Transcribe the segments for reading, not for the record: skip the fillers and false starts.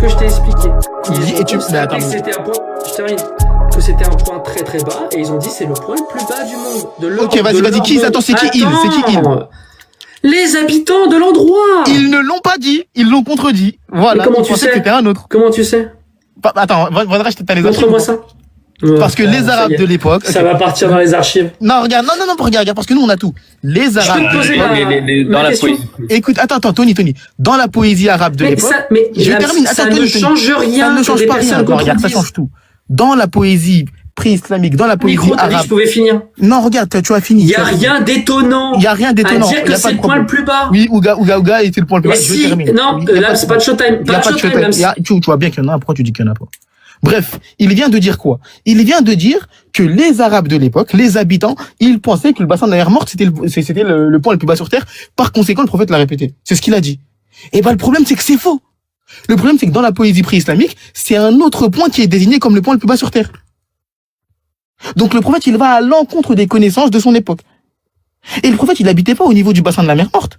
que je t'ai expliqué. Et tu... Mais attends, que c'était un point... Je termine. Que c'était un point très très bas et ils ont dit c'est le point le plus bas du monde. De l'Europe, ok, vas-y, qui? Attends, c'est qui il? C'est qui il? Les habitants de l'endroit. Ils ne l'ont pas dit, ils l'ont contredit. Voilà. Mais comment tu sais que c'était un autre. Comment tu sais? Attends, Vadrage, t'as les archives. Montre-moi ça. Parce que les Arabes de l'époque. Ça va partir dans les archives. Non, regarde, regarde, parce que nous on a tout. Les Arabes de l'époque. Dans la poésie. Écoute, attends, Tony. Dans la poésie arabe de l'époque. Mais je termine. Ça ne change rien. Ça ne change pas rien. Regarde, ça change tout. Dans la poésie pré-islamique, dans la poésie arabe. Je pouvais finir. Non, regarde, tu as fini. Il y a rien d'étonnant. Il y a rien d'étonnant. À dire que c'est le point le plus bas. Oui, Ouga était le point le plus bas. Je termine. Non, là c'est pas de showtime. Pas de showtime. Tu vois bien qu'il y en a. Pourquoi tu dis qu'il y en a pas? Bref, il vient de dire quoi? Il vient de dire que les Arabes de l'époque, les habitants, ils pensaient que le bassin de la mer Morte, c'était le point le plus bas sur Terre. Par conséquent, le prophète l'a répété. C'est ce qu'il a dit. Et le problème, c'est que c'est faux. Le problème, c'est que dans la poésie pré-islamique, c'est un autre point qui est désigné comme le point le plus bas sur Terre. Donc le prophète, il va à l'encontre des connaissances de son époque. Et le prophète, il habitait pas au niveau du bassin de la mer Morte.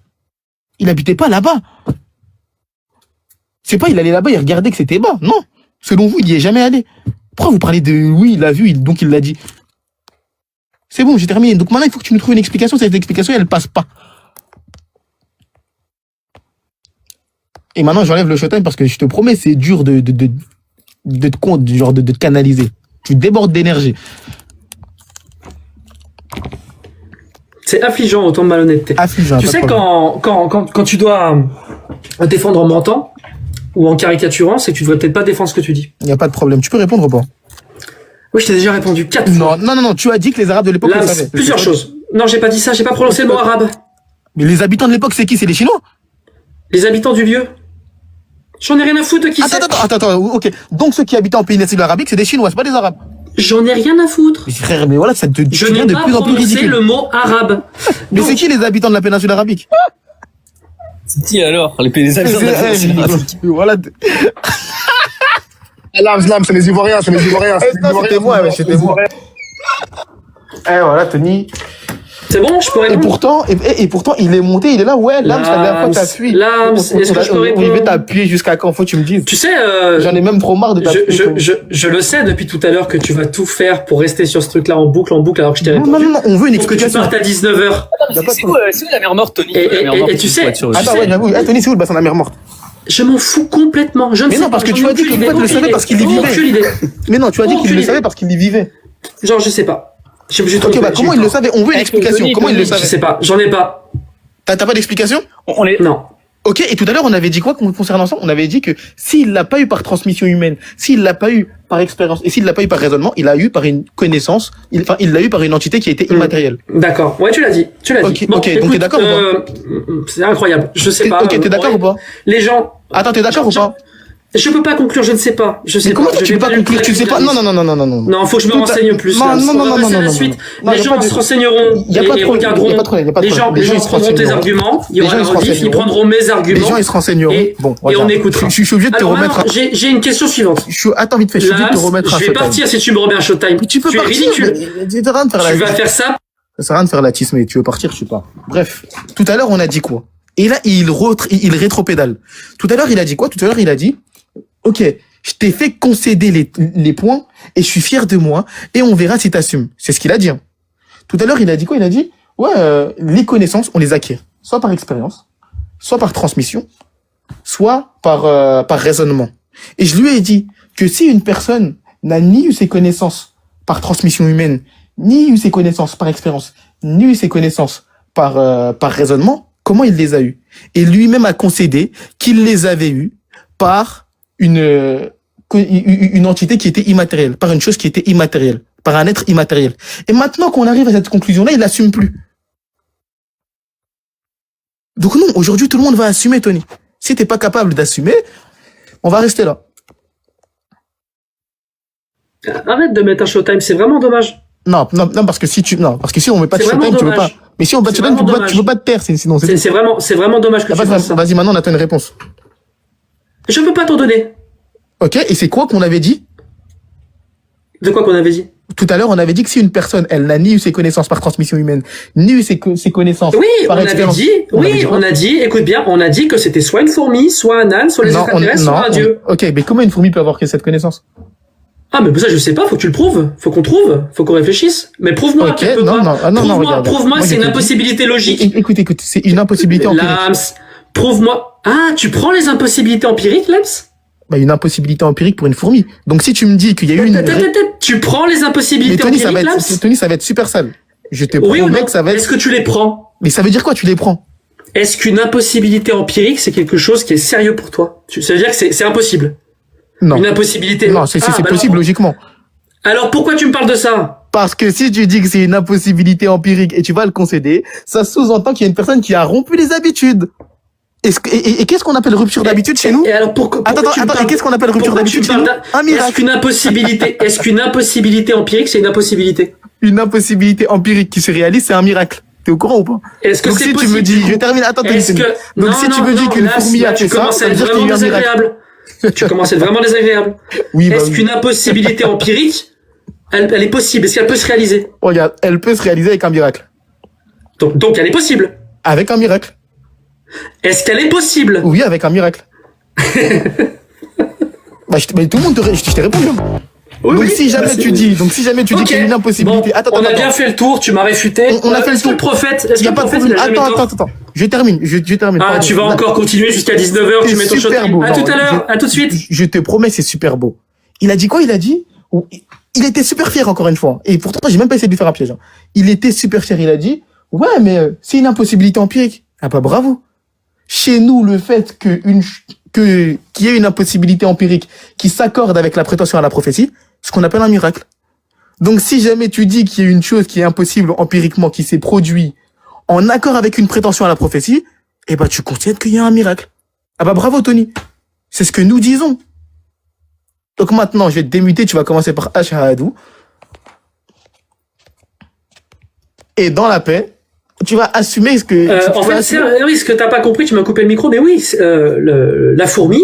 Il habitait pas là-bas. C'est pas, il allait là-bas, il regardait que c'était bas. Non. Selon vous, il y est jamais allé. Pourquoi vous parlez de oui, il l'a vu, donc il l'a dit? C'est bon, j'ai terminé. Donc maintenant, il faut que tu nous trouves une explication. Cette explication, elle passe pas. Et maintenant, j'enlève le showtime parce que je te promets, c'est dur de te canaliser. Tu débordes d'énergie. C'est affligeant autant de malhonnêteté. Affligeant. Tu sais, quand tu dois défendre en mentant, ou en caricaturant, c'est que tu devrais peut-être pas défendre ce que tu dis. Il n'y a pas de problème. Tu peux répondre ou pas? Oui, je t'ai déjà répondu 4 fois. Non. Tu as dit que les Arabes de l'époque le savaient. Plusieurs choses. Non, j'ai pas dit ça. J'ai pas prononcé le mot arabe. Mais les habitants de l'époque, c'est qui? C'est les Chinois? Les habitants du lieu. J'en ai rien à foutre de qui c'est. Attends. Ok. Donc ceux qui habitent en péninsule arabique, c'est des Chinois, c'est pas des Arabes. J'en ai rien à foutre. Mais frère, mais voilà, ça te je n'ai de pas plus en plus prononcé ridicule. le mot arabe. Mais c'est qui les habitants de la péninsule arabique? C'est qui alors? Les habitants de la péninsule arabique. Voilà. L'âme, c'est les Ivoiriens. C'était moi. Voilà, Tony. C'est bon, je peux répondre. Et pourtant, il est monté, il est là. Ouais, l'âme, la dernière fois, t'as fui. L'âme, est-ce que je peux répondre? Il va t'appuyer jusqu'à quand? Faut que tu me dises. Tu sais, j'en ai même trop marre de t'appuyer. Je le sais depuis tout à l'heure que tu vas tout faire pour rester sur ce truc-là en boucle, alors que je t'ai répondu. Non, on veut une explication. Pour que tu partes à 19h. C'est où la mer Morte, Tony? Et tu sais. Attends, ouais, j'avoue. Tony, c'est où le bassin de la mer Morte? Je m'en fous complètement. Je ne sais pas. Mais non, parce que tu as dit qu'il le savait parce qu'il y vivait. Mais non, tu as dit qu'il le savait parce qu'il y vivait. Genre, je sais pas. Ok, comment il le savait? On veut une explication. Comment il le savait? Je sais pas, j'en ai pas. T'as pas d'explication? Non. Ok, et tout à l'heure, on avait dit quoi concernant ça? On avait dit que s'il l'a pas eu par transmission humaine, s'il l'a pas eu par expérience, et s'il l'a pas eu par raisonnement, il l'a eu par une connaissance, il l'a eu par une entité qui a été immatérielle. D'accord. Ouais, tu l'as dit. Ok, donc t'es d'accord ou pas? C'est incroyable. Je sais pas. Ok, t'es d'accord ou pas? Les gens. Attends, t'es d'accord ou pas? Je peux pas conclure, je ne sais pas. Mais comment tu peux pas conclure? Tu ne sais pas? Non. Non, faut que je me renseigne plus. Non. La suite. Les gens se renseigneront et regarderont. Les gens prendront tes arguments. Il y aura un rediff, ils prendront mes arguments. Les gens, ils se renseigneront. Bon, et on écoutera. Je suis obligé de te remettre. J'ai une question suivante. Attends, vite fait, je suis obligé de te remettre un showtime. Je vais partir si tu me remets un showtime. Tu peux partir. Tu es ridicule. Tu vas faire ça. Ça sert à rien de faire la tisse, mais tu veux partir, je sais pas. Bref. Tout à l'heure, on a dit quoi? Et là, il rétropédale. Tout à l'heure, il a dit quoi? Tout à l'heure, il a dit, ok, je t'ai fait concéder les points et je suis fier de moi et on verra si t'assumes. C'est ce qu'il a dit. Hein. Tout à l'heure, il a dit quoi? Il a dit, les connaissances, on les acquiert. Soit par expérience, soit par transmission, soit par raisonnement. Et je lui ai dit que si une personne n'a ni eu ses connaissances par transmission humaine, ni eu ses connaissances par expérience, ni eu ses connaissances par raisonnement, comment il les a eues? Et lui-même a concédé qu'il les avait eues par une entité qui était immatérielle, par une chose qui était immatérielle, par un être immatériel. Et maintenant qu'on arrive à cette conclusion-là, il l'assume plus. Donc non, aujourd'hui, tout le monde va assumer, Tony. Si t'es pas capable d'assumer, on va rester là. Arrête de mettre un showtime, c'est vraiment dommage. Non, parce que si on met pas de showtime, tu veux pas. Mais si on met de showtime, tu veux pas te taire, sinon c'est vraiment dommage que tu fasses ça. Vas-y, maintenant, on attend une réponse. Je peux pas t'en donner. Ok, et c'est quoi qu'on avait dit? De quoi qu'on avait dit? Tout à l'heure, on avait dit que si une personne, elle n'a ni eu ses connaissances par transmission humaine, ni eu ses connaissances Oui, par expérience. on a dit, écoute bien, on a dit que c'était soit une fourmi, soit un âne, soit les extraterrestres, soit un dieu. Ok, mais comment une fourmi peut avoir que cette connaissance? Ah, mais ça, je sais pas, faut que tu le prouves. Faut qu'on trouve, faut qu'on réfléchisse. Mais prouve-moi. Ok, regarde. Prouve-moi que c'est une impossibilité logique. Écoute, c'est une impossibilité empirique. Lams, prouve-moi. Ah, tu prends les impossibilités empiriques, Lams? Bah, une impossibilité empirique pour une fourmi. Donc, si tu me dis qu'il y a eu une... Tu prends les impossibilités empiriques, Lams? Tony, ça va être super sale. Je te promets que ça va être... Est-ce que tu les prends? Mais ça veut dire quoi, tu les prends? Est-ce qu'une impossibilité empirique, c'est quelque chose qui est sérieux pour toi? Ça veut dire que c'est impossible? Non. Une impossibilité? Non, c'est possible, logiquement. Alors, pourquoi tu me parles de ça? Parce que si tu dis que c'est une impossibilité empirique et tu vas le concéder, ça sous-entend qu'il y a une personne qui a rompu les habitudes. Et qu'est-ce qu'on appelle rupture d'habitude chez nous? Et alors pourquoi Attends, et qu'est-ce qu'on appelle rupture d'habitude chez nous? Un miracle. Est-ce qu'une impossibilité empirique, c'est une impossibilité? Une impossibilité empirique qui se réalise, c'est un miracle. T'es au courant ou pas? Est-ce que donc si tu me dis, je termine, attends, donc si tu me dis qu'une fourmi a fait ça, ça veut dire qu'il y a eu un miracle. Tu commences à être vraiment désagréable. Oui, est-ce qu'une impossibilité empirique, elle est possible? Est-ce qu'elle peut se réaliser? Regarde, elle peut se réaliser avec un miracle. Donc elle est possible? Avec un miracle. Est-ce qu'elle est possible? Oui, avec un miracle. Mais tout le monde je t'ai répondu. Donc si jamais tu dis qu'il y a une impossibilité. Bon, on a bien fait le tour, tu m'as réfuté. On a fait le tour. Le prophète, est-ce que le prophète, il a jamais tort? Attends. Je termine. Ah, tu vas encore continuer jusqu'à 19h, tu mets ton shot. À tout à l'heure, à tout de suite. Je te promets, c'est super beau. Il a dit quoi? Il a dit, il était super fier encore une fois. Et pourtant, j'ai même pas essayé de lui faire un piège. Il était super fier. Il a dit, ouais, mais c'est une impossibilité empirique. Ah bah bravo. Chez nous, le fait qu'il y ait une impossibilité empirique qui s'accorde avec la prétention à la prophétie, c'est ce qu'on appelle un miracle. Donc, si jamais tu dis qu'il y a une chose qui est impossible empiriquement, qui s'est produit en accord avec une prétention à la prophétie, eh ben, tu considères qu'il y a un miracle. Ah bah bravo, Tony. C'est ce que nous disons. Donc maintenant, je vais te démuter, tu vas commencer par Ashhadu. Et dans la paix, tu vas assumer ce que... en fait, ce que t'as pas compris, tu m'as coupé le micro, mais oui, la fourmi,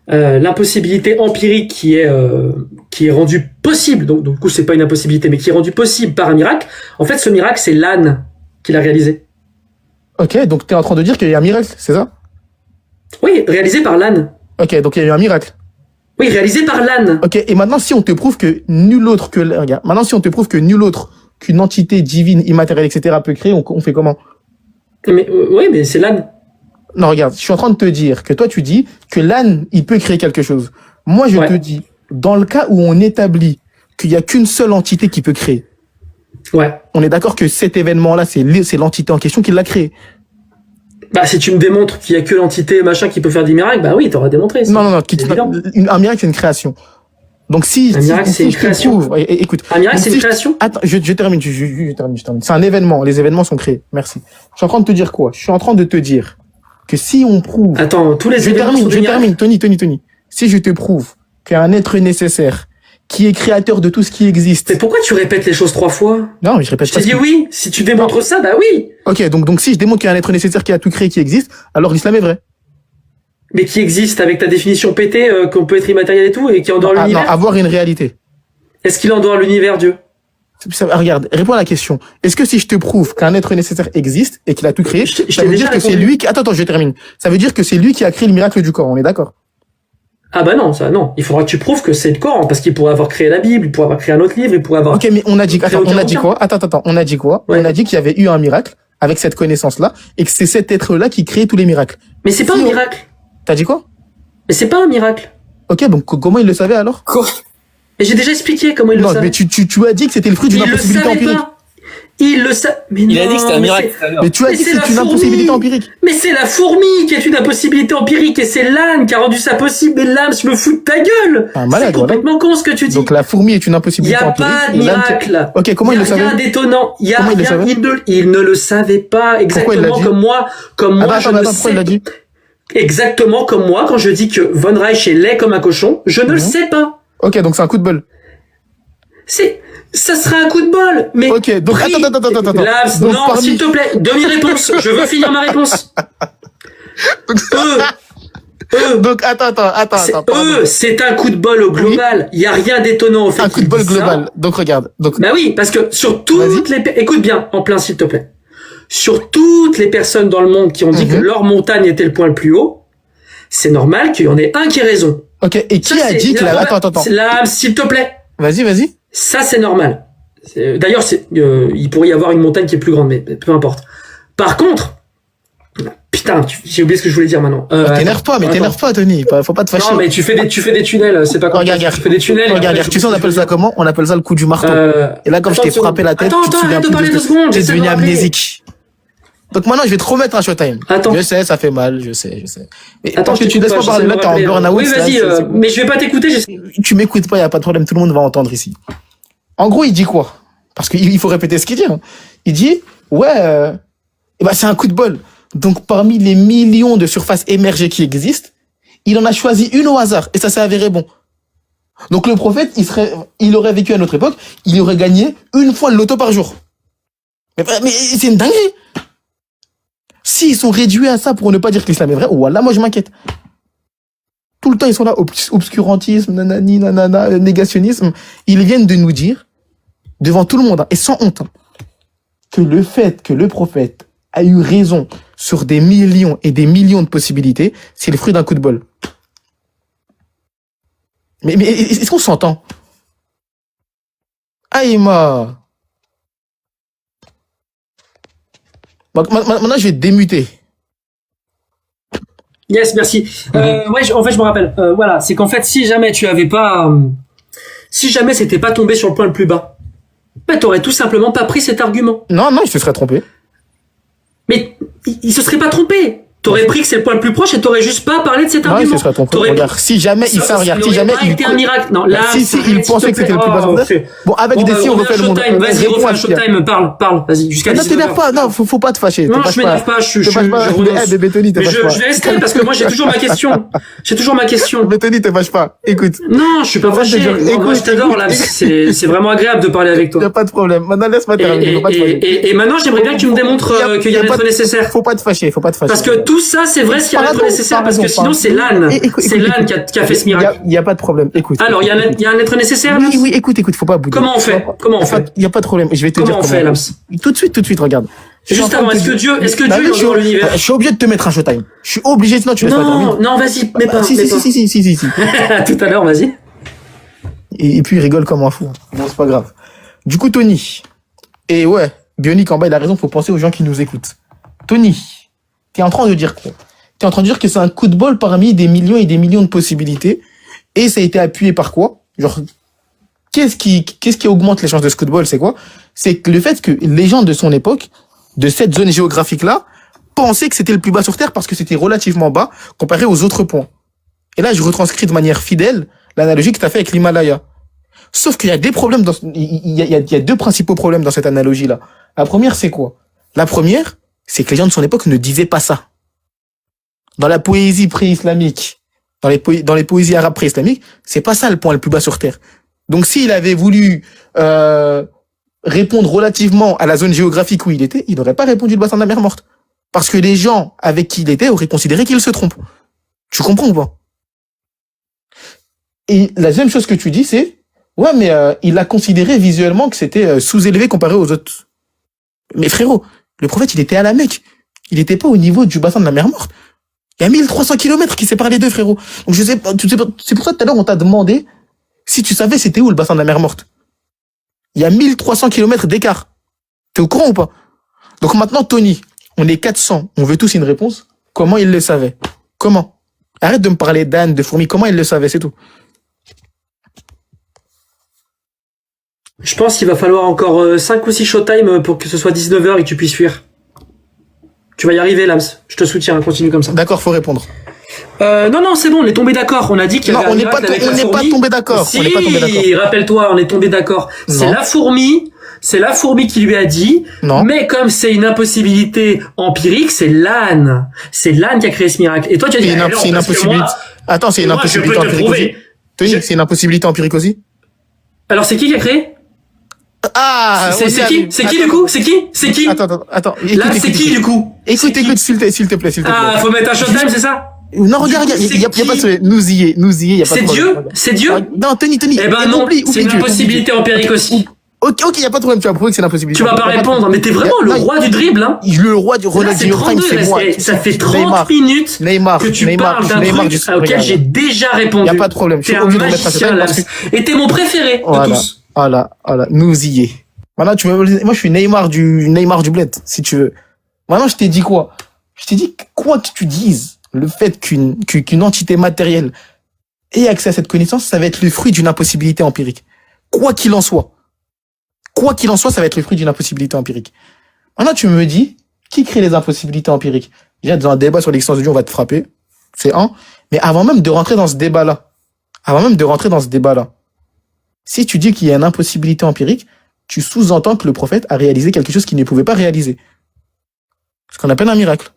l'impossibilité empirique qui est rendue possible, donc du coup c'est pas une impossibilité, mais qui est rendue possible par un miracle, en fait ce miracle c'est l'âne qui l'a réalisé. Ok, donc t'es en train de dire qu'il y a un miracle, c'est ça? Oui, réalisé par l'âne. Ok, donc il y a eu un miracle. Oui, réalisé par l'âne. Ok, et maintenant si on te prouve que nul autre qu'une entité divine, immatérielle, etc. peut créer, on fait comment? Mais oui, mais c'est l'âne. Non, regarde, je suis en train de te dire que toi, tu dis que l'âne, il peut créer quelque chose. Moi, je te dis, dans le cas où on établit qu'il y a qu'une seule entité qui peut créer, on est d'accord que cet événement-là, c'est l'entité en question qui l'a créé. Bah, si tu me démontres qu'il y a que l'entité machin qui peut faire des miracles, bah oui, t'auras démontré. Non, un miracle, c'est une création. Donc si un miracle, c'est une création. Écoute, un miracle, c'est une création. Attends, je termine. C'est un événement. Les événements sont créés. Merci. Je suis en train de te dire quoi? Je suis en train de te dire que si on prouve. Attends, tous les événements sont des miracles. Tony. Si je te prouve qu'il y a un être nécessaire qui est créateur de tout ce qui existe. Mais pourquoi tu répètes les choses 3 fois? Non, mais je répète pas. Je t'ai dit oui. Si tu démontres ça, bah oui. Ok, donc si je démontre qu'il y a un être nécessaire qui a tout créé, qui existe, alors l'islam est vrai. Mais qui existe avec ta définition pétée, qu'on peut être immatériel et tout, et qui est en dehors de l'univers. Non, avoir une réalité. Est-ce qu'il est en dehors de l'univers, Dieu? Regarde, réponds à la question. Est-ce que si je te prouve qu'un être nécessaire existe et qu'il a tout créé, ça veut dire que c'est lui qui... Attends, je termine. Ça veut dire que c'est lui qui a créé le miracle du Coran, on est d'accord? Ah bah non, ça non. Il faudra que tu prouves que c'est le Coran, parce qu'il pourrait avoir créé la Bible, il pourrait avoir créé un autre livre, il pourrait avoir... Ok, mais on a dit quoi? On a dit quoi? On a dit qu'il y avait eu un miracle avec cette connaissance-là et que c'est cet être-là qui crée tous les miracles. Mais c'est pas un miracle. T'as dit quoi? Mais c'est pas un miracle. Ok, donc comment il le savait alors? Quoi? Mais j'ai déjà expliqué comment il le savait. Non, mais tu as dit que c'était le fruit d'une impossibilité empirique. Il le sait. Mais il a dit que c'était un miracle. Mais tu as dit que c'est une impossibilité empirique. Mais c'est la fourmi qui est une impossibilité empirique et c'est l'âne qui a rendu ça possible. Mais l'âne, je me fous de ta gueule. C'est complètement con ce que tu dis. Donc la fourmi est une impossibilité empirique. Il n'y a pas de miracle. Ok, comment il le savait? Il y a rien d'étonnant. Il ne le savait pas exactement comme moi. Pourquoi il l'a dit? Exactement comme moi quand je dis que Von Reich est laid comme un cochon, je ne le sais pas. Ok, donc c'est un coup de bol. Ça sera un coup de bol, mais... Ok, donc attends. Labs, non, s'il te plaît, demi-réponse, je veux finir ma réponse. Donc, attends. C'est un coup de bol au global. Il y a rien d'étonnant au fait Un coup de qu'ils bol disent ça. global. Donc, regarde. Donc, Bah oui, parce que sur toutes écoute bien, en plein s'il te plaît. Sur toutes les personnes dans le monde qui ont dit que leur montagne était le point le plus haut, c'est normal qu'il y en ait un qui ait raison. ok. Et qui a dit que attends. Là, s'il te plaît. Vas-y. Ça, c'est normal. D'ailleurs, il pourrait y avoir une montagne qui est plus grande, mais peu importe. Par contre, putain, j'ai oublié ce que je voulais dire maintenant. T'énerve pas, Tony. Faut pas te fâcher. Non, mais tu fais des tunnels, c'est pas comme ça. Tu fais des tunnels. Regarde, tu sais, on appelle ça comment? On appelle ça le coup du marteau. Et là, comme je t'ai frappé la tête, tu te souviens plus de ce que t'es devenu amnésique. Donc maintenant, je vais te remettre un showtime. Attends. Je sais, ça fait mal, je sais. Mais attends, que tu laisses pas parler, là, t'es en burn-out. Oui, vas-y, mais je vais pas t'écouter. Tu m'écoutes pas, y a pas de problème, tout le monde va entendre ici. En gros, il dit quoi? Parce qu'il faut répéter ce qu'il dit. Hein. Il dit, c'est un coup de bol. Donc, parmi les millions de surfaces émergées qui existent, il en a choisi une au hasard, et ça s'est avéré bon. Donc, le prophète, il aurait vécu à notre époque, il aurait gagné une fois le loto par jour. Mais c'est une dinguerie. S'ils sont réduits à ça pour ne pas dire que l'islam est vrai, voilà, moi je m'inquiète. Tout le temps, ils sont là, obscurantisme, nanani, nanana, négationnisme. Ils viennent de nous dire, devant tout le monde, et sans honte, que le fait que le prophète a eu raison sur des millions et des millions de possibilités, c'est le fruit d'un coup de bol. Mais est-ce qu'on s'entend? Aïma. Maintenant, je vais te démuter. Yes, merci. En fait, je me rappelle. Voilà, c'est qu'en fait, si jamais c'était pas tombé sur le point le plus bas, t'aurais tout simplement pas pris cet argument. Non, il se serait trompé. Mais il se serait pas trompé. T'aurais pris que c'est le point le plus proche et t'aurais juste pas parlé de cet argument. Non, il se serait trompé. Regarde, si jamais il été un miracle. Non, là, si il pensait que c'était le plus bas sur Terre. Bon, avec des si on refait le monde. Vas-y, refais un showtime, parle, vas-y, jusqu'à 19h. Ne t'énerve pas, non, faut pas te fâcher. Non, je m'énerve pas, bébé Tony, te fâche pas. Je vais rester parce que moi, j'ai toujours ma question. Bébé Tony, te fâche pas. Écoute. Non, je suis pas fâché. Moi, je t'adore, là. C'est vraiment agréable de parler avec toi. Y a pas de problème. Maintenant, laisse-moi terminer. Et maintenant, j'aimerais bien que tu me démontres qu'il y a l'être nécessaire. Faut pas te fâcher. Parce que tout ça, c'est vrai, il y a l'être nécessaire, parce que sinon c'est l'âne. C'est l'âne qui a fait ce miracle. Il y a pas de problème. Écoute. Alors, il y a un être nécessaire. Oui, écoute, faut pas bouder. Comment on fait? Il y a pas de problème. Je vais te dire comment on fait, Lams. Tout de suite, regarde. Juste avant, est-ce que Dieu est dans l'univers? Je suis obligé de te mettre un showtime. Je suis obligé, sinon tu laisses pas terminer. Non, vas-y, mets pas. Si. Tout à l'heure, vas-y. Et puis il rigole comme un fou. Bon, c'est pas grave. Du coup, Tony. Et ouais, Bionic en bas, il a raison, faut penser aux gens qui nous écoutent. Tony, t'es en train de dire quoi? T'es en train de dire que c'est un coup de bol parmi des millions et des millions de possibilités. Et ça a été appuyé par quoi? Genre, qu'est-ce qui augmente les chances de ce coup de bol? C'est quoi? C'est que le fait que les gens de son époque, de cette zone géographique-là, pensaient que c'était le plus bas sur Terre parce que c'était relativement bas comparé aux autres points. Et là, je retranscris de manière fidèle l'analogie que t'as fait avec l'Himalaya. Sauf qu'il y a des problèmes il y a deux principaux problèmes dans cette analogie-là. La première, c'est quoi? La première, c'est que les gens de son époque ne disaient pas ça. Dans la poésie pré-islamique, dans les poésies arabes pré-islamiques, c'est pas ça le point le plus bas sur Terre. Donc s'il avait voulu répondre relativement à la zone géographique où il était, il n'aurait pas répondu le bassin de la mer Morte. Parce que les gens avec qui il était auraient considéré qu'il se trompe. Tu comprends ou pas? Et la deuxième chose que tu dis, c'est ouais, mais il a considéré visuellement que c'était sous-élevé comparé aux autres. Mais frérot, le prophète, il était à la Mecque. Il était pas au niveau du bassin de la mer Morte. Il y a 1300 kilomètres qui séparent les deux, frérot. Donc je sais pas, c'est pour ça que tout à l'heure on t'a demandé si tu savais c'était où le bassin de la mer Morte. Il y a 1300 kilomètres d'écart. T'es au courant ou pas? Donc maintenant, Tony, on est 400, on veut tous une réponse. Comment il le savait? Comment? Arrête de me parler d'âne, de fourmis. Comment il le savait? C'est tout. Je pense qu'il va falloir encore 5 ou 6 showtime pour que ce soit 19h et que tu puisses fuir. Tu vas y arriver, Lams. Je te soutiens, continue comme ça. D'accord, faut répondre. Non, c'est bon, on est tombé d'accord. On a dit qu'il y avait un miracle avec la fourmi. On n'est pas tombé d'accord. Si, rappelle-toi, on est tombé d'accord. C'est la fourmi qui lui a dit. Non. Mais comme c'est une impossibilité empirique, c'est l'âne. C'est l'âne qui a créé ce miracle. Et toi, tu as dit, c'est une impossibilité. Attends, c'est une impossibilité empirique aussi. Tony, c'est une impossibilité empirique aussi. Alors, c'est qui a créé? C'est qui du coup? C'est qui? Attends. Là, c'est qui du coup? Écoute, s'il te plaît. Ah, faut mettre un showtime, c'est ça? Non, regarde, Du coup, il y a c'est pas de qui problème. Nous y est, il y a pas de C'est problème. Dieu? Regarde. C'est Dieu? Ah, non, Tony. Eh ben non, c'est une impossibilité empirique aussi. Ok, y a pas de problème, tu vas prouver que c'est l'impossibilité. Tu vas pas répondre, mais t'es vraiment le roi du dribble, hein. Le roi du Là, Ronald c'est Prime, 32, c'est moi. ça fait 30 Neymar. minutes Neymar, que tu Neymar, parles d'un Neymar truc du- auquel regarde. j'ai déjà répondu. Y a pas de problème. Je T'es suis un obligé de remettre magicien, ça là. parce Et t'es mon préféré de Voilà, tous. voilà, nous y est. Maintenant, moi, je suis Neymar du bled, si tu veux. Maintenant, je t'ai dit quoi? Je t'ai dit, quoi que tu dises, le fait qu'une entité matérielle ait accès à cette connaissance, ça va être le fruit d'une impossibilité empirique. Quoi qu'il en soit. Quoi qu'il en soit, ça va être le fruit d'une impossibilité empirique. Maintenant, tu me dis, qui crée les impossibilités empiriques? Déjà, dans un débat sur l'existence de Dieu, on va te frapper. C'est un. Mais avant même de rentrer dans ce débat-là, si tu dis qu'il y a une impossibilité empirique, tu sous-entends que le prophète a réalisé quelque chose qu'il ne pouvait pas réaliser. Ce qu'on appelle un miracle.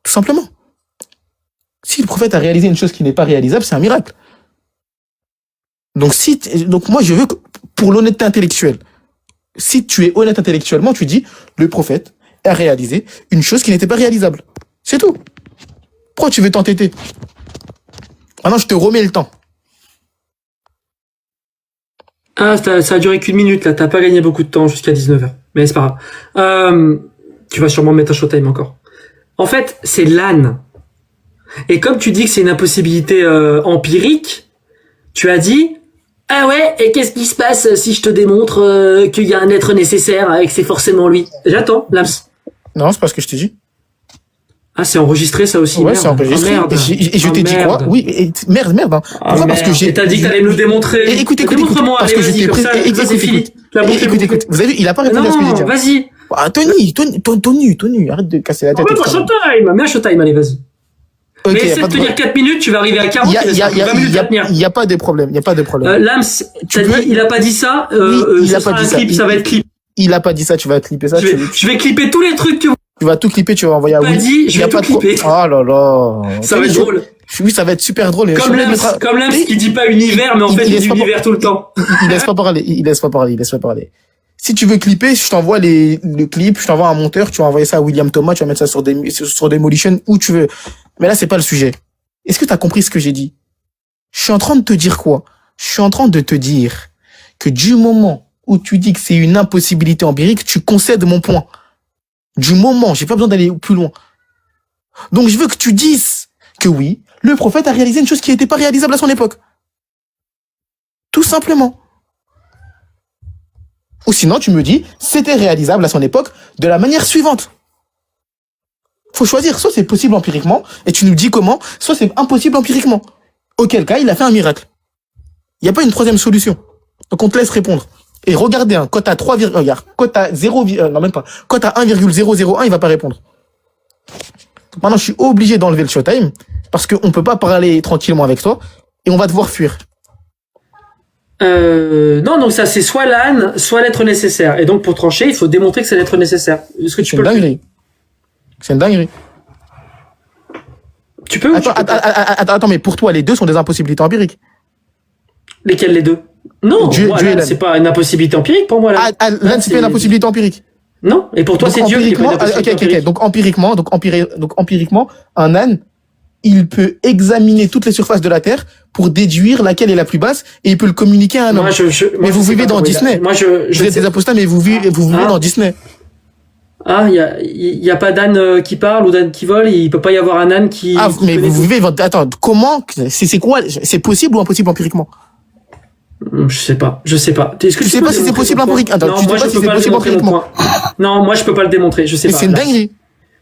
Tout simplement. Si le prophète a réalisé une chose qui n'est pas réalisable, c'est un miracle. Donc moi, je veux que, pour l'honnêteté intellectuelle, si tu es honnête intellectuellement, tu dis, le prophète a réalisé une chose qui n'était pas réalisable. C'est tout. Pourquoi tu veux t'entêter? Maintenant, je te remets le temps. Ah, ça a duré qu'une minute, là. T'as pas gagné beaucoup de temps jusqu'à 19h. Mais c'est pas grave. Tu vas sûrement mettre un showtime encore. En fait, c'est l'âne. Et comme tu dis que c'est une impossibilité empirique, tu as dit, ah ouais, et qu'est-ce qui se passe si je te démontre qu'il y a un être nécessaire et que c'est forcément lui? J'attends, Lams. Non, c'est pas ce que je t'ai dit. Ah, c'est enregistré ça aussi? Ouais, merde. c'est enregistré. Oh, merde. Et je t'ai dit quoi? Merde. Oui, merde. Hein. Ah, Pourquoi? Parce que merde. j'ai. Et t'as dit que t'allais nous le démontrer. Écoute. Démontre-moi, Parce allez, que je vas-y, t'ai comme pris. ça, vas-y, Philippe. Écoute. Vous avez vu, il a pas répondu à ce que j'ai dit. Non, vas-y. Ah, Tony, arrête de casser la tête. Mets un showtime, mets un showtime, allez, vas-y. Ok, Mais essaie de tenir 4 minutes, tu vas arriver à 40, il restera 20 minutes à tenir. Il y a pas de problème, Lams, t'as dit, il a pas dit ça, Oui, il a ce pas sera dit un ça. clip, ça va être clip. Il a pas dit ça, tu vas clipper ça. Je vais clipper tous les trucs que vous Tu vas tout clipper, tu vas envoyer à m'avez Will. dit, je vais tout clipper. Oh là là. Ça va être drôle. Oui, ça va être super drôle. Comme Lams qui dit pas univers, mais en fait il dit univers tout le temps. Il laisse pas parler. Si tu veux clipper, je t'envoie le clip, je t'envoie un monteur, tu vas envoyer ça à William Thomas, tu vas mettre ça sur Demolition, où tu veux. Mais là, c'est pas le sujet. Est-ce que tu as compris ce que j'ai dit? Je suis en train de te dire quoi? Je suis en train de te dire que du moment où tu dis que c'est une impossibilité empirique, tu concèdes mon point. Du moment, j'ai pas besoin d'aller plus loin. Donc je veux que tu dises que oui, le prophète a réalisé une chose qui n'était pas réalisable à son époque. Tout simplement. Ou sinon, tu me dis, c'était réalisable à son époque de la manière suivante. Faut choisir, soit c'est possible empiriquement, et tu nous dis comment, soit c'est impossible empiriquement. Auquel cas, il a fait un miracle. Il n'y a pas une troisième solution. Donc on te laisse répondre. Et regardez, hein, quand t'as 3, regarde, quand t'as 0, non même pas, quand t'as 1,001, il va pas répondre. Donc maintenant, je suis obligé d'enlever le showtime, parce qu'on peut pas parler tranquillement avec toi, et on va devoir fuir. Non, donc ça c'est soit l'âne, soit l'être nécessaire. Et donc pour trancher, il faut démontrer que c'est l'être nécessaire. Est-ce que tu C'est peux une dinguerie. C'est une dinguerie. Tu peux ou tu peux pas Attends, mais pour toi, les deux sont des impossibilités empiriques. Lesquels les deux? Non, Dieu moi, et l'âne, l'âne. c'est pas une impossibilité empirique pour moi. L'âne, L'âne, c'est pas une impossibilité empirique. Non, et pour toi Donc, c'est Dieu qui est pas une empiriquement, impossibilité empirique. Donc empiriquement, un âne, il peut examiner toutes les surfaces de la Terre pour déduire laquelle est la plus basse et il peut le communiquer à un homme. Moi, Mais vous vivez dans Disney. Moi, Vous êtes des apostats, mais vous vivez dans Disney. Ah, il y a pas d'âne qui parle ou d'âne qui vole, il peut pas y avoir un âne qui... Ah, qui mais connaît vous tout. vivez, attends, comment, c'est quoi, c'est possible ou impossible empiriquement? Je sais pas. Est-ce que Tu sais peux pas si c'est démontrer possible mon point? empirique. Attends, Non, tu sais moi, pas je si peux c'est pas possible démontrer mon empiriquement. point. Non, moi je peux pas le démontrer, je sais Mais pas. c'est une Là, dinguerie.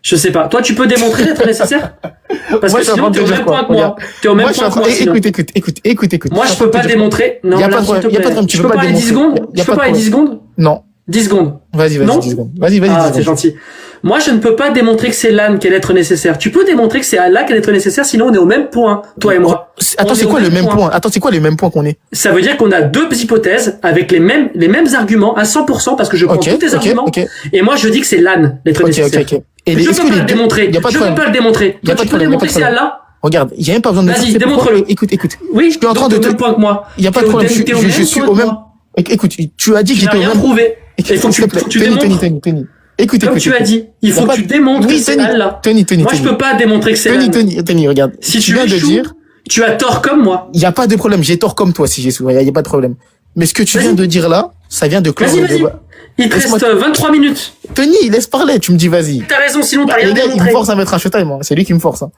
je sais pas. Toi, tu peux démontrer d'être nécessaire? Parce Moi, que je suis en sinon, train de t'es te au dire même quoi. point que moi. T'es au même Moi, je suis point en que train, moi, sinon. écoute. Moi, je peux pas démontrer. Non, Y a là, pas de s'il te problème, y a pas de plaît. problème, tu Je peux peux pas parler 10 démontrer. secondes? Y a Je peux pas de parler 10 problème. secondes? Non. 10 secondes. Vas-y, Non 10 secondes. Vas-y, 10 Ah, secondes. c'est gentil. Moi, je ne peux pas démontrer que c'est l'âne qui est l'être nécessaire. Tu peux démontrer que c'est Allah qui est l'être nécessaire, sinon on est au même point, toi et moi. Attends, On c'est est au quoi le même point point? Attends, c'est quoi les mêmes points qu'on est? Ça veut dire qu'on a deux hypothèses avec les mêmes arguments à 100% parce que je prends tous tes arguments. ok. Et moi, je dis que c'est l'âne, l'être nécessaire. Ok. Et Je est-ce peux que pas les le deux, démontrer. y a pas de Je peux problème. pas le démontrer. Y a Toi, pas tu de peux problème, y a pas démontrer de que c'est problème. Allah? Regarde, il y a même pas besoin de Vas-y, c'est pourquoi- démontre-le. Écoute. Oui. Je suis en train donc de t'es au te, même point que moi. il y a pas de T'es problème, au je suis point au que même, moi. écoute, tu as dit que Tu n'as j'étais au rien même, prouvé. Il faut que tu s'il te plaît, démontres. Tony. Écoute, Comme tu as dit, il faut que tu démontres que c'est Allah. Tony. Moi, je peux pas démontrer que c'est Allah. Tony, regarde. Si tu viens de échoues, dire, tu as tort comme moi. il y a pas de problème. J'ai tort comme toi si j'ai souvent. Il y a pas de problème. Mais ce que tu viens de dire là, ça vient de clore le Vas-y. débat. Il te reste 23 minutes. Tony, laisse parler. Tu me dis vas-y. T'as raison, sinon t'as rien Les gars, il me démontré. force à mettre un showtime. C'est lui qui me force. Hein.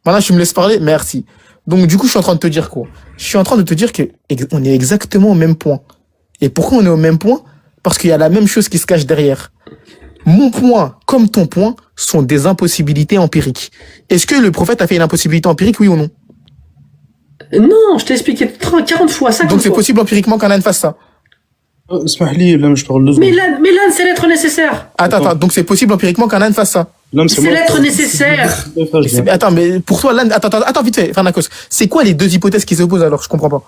Maintenant, tu me laisses parler. Merci. Donc, du coup, je suis en train de te dire quoi? Je suis en train de te dire que on est exactement au même point. Et pourquoi on est au même point? Parce qu'il y a la même chose qui se cache derrière. Mon point, comme ton point, sont des impossibilités empiriques. Est-ce que le prophète a fait une impossibilité empirique, oui ou non? Non, je t'ai expliqué 40 fois, 50 Donc, c'est fois. possible empiriquement qu'un âne fasse ça. Smahli, là, je parle 2 secondes. Mais l'âne, c'est l'être nécessaire. Attends. Donc, c'est possible empiriquement qu'un âne fasse ça. L'homme, C'est moi. l'être nécessaire. Mais attends, mais pour toi, l'âne, attends, vite fait, Farnakos. C'est quoi les deux hypothèses qui s'opposent alors? Je comprends pas.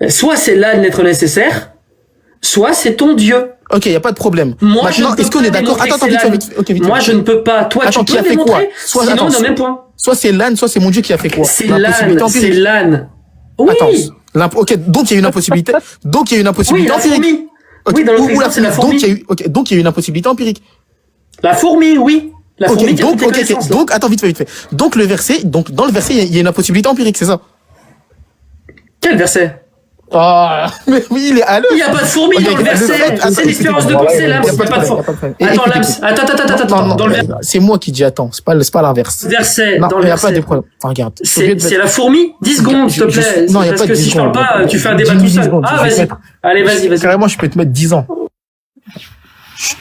Soit c'est l'âne l'être nécessaire, soit c'est ton Dieu. Ok, y a pas de problème. Moi, Maintenant, est-ce qu'on est d'accord? Attends, vite fait. Ok, vite fait. Moi, je ne peux pas. Toi, Attends, tu qui peux a fait quoi? démontrer. Soit- Sinon, attends, on est au même point. Soit c'est l'âne, soit c'est mon Dieu qui a fait quoi? C'est L'impossibilité l'âne. C'est empirique. l'âne. Oui. Attends. Ok, donc il y a une impossibilité. Donc il y a une Oui, impossibilité la empirique. fourmi. Ok, Oui, dans l'autre ou la exemple, c'est la fourmi. fourmi. Donc il y a eu une impossibilité empirique. La fourmi, oui. La Ok, fourmi qui a donc, toutes les connaissances, là. donc, attends, vite fait. Donc le verset, donc dans le verset, il y a une impossibilité empirique, c'est ça? Quel verset? Ah, mais oui, il est à l'heure. Il n'y a pas de fourmi Ok, dans le verset. attends, C'est l'expérience de pensée, Lams. Il n'y a pas de fourmi. Attends, Lams. Attends. Non, Dans le c'est moi qui dis attends, c'est pas l'inverse. verset, Non, dans il le n'y a pas de verset. problème. Regarde. je suis obligé de C'est mettre- la fourmi? 10 secondes, s'il te plaît. Non, il y a Parce pas de que 10 si je parle secondes. pas, tu fais un débat 10 tout seul. secondes, Ah, je vais vas-y. mettre- Allez, vas-y. Carrément, je peux te mettre 10 ans.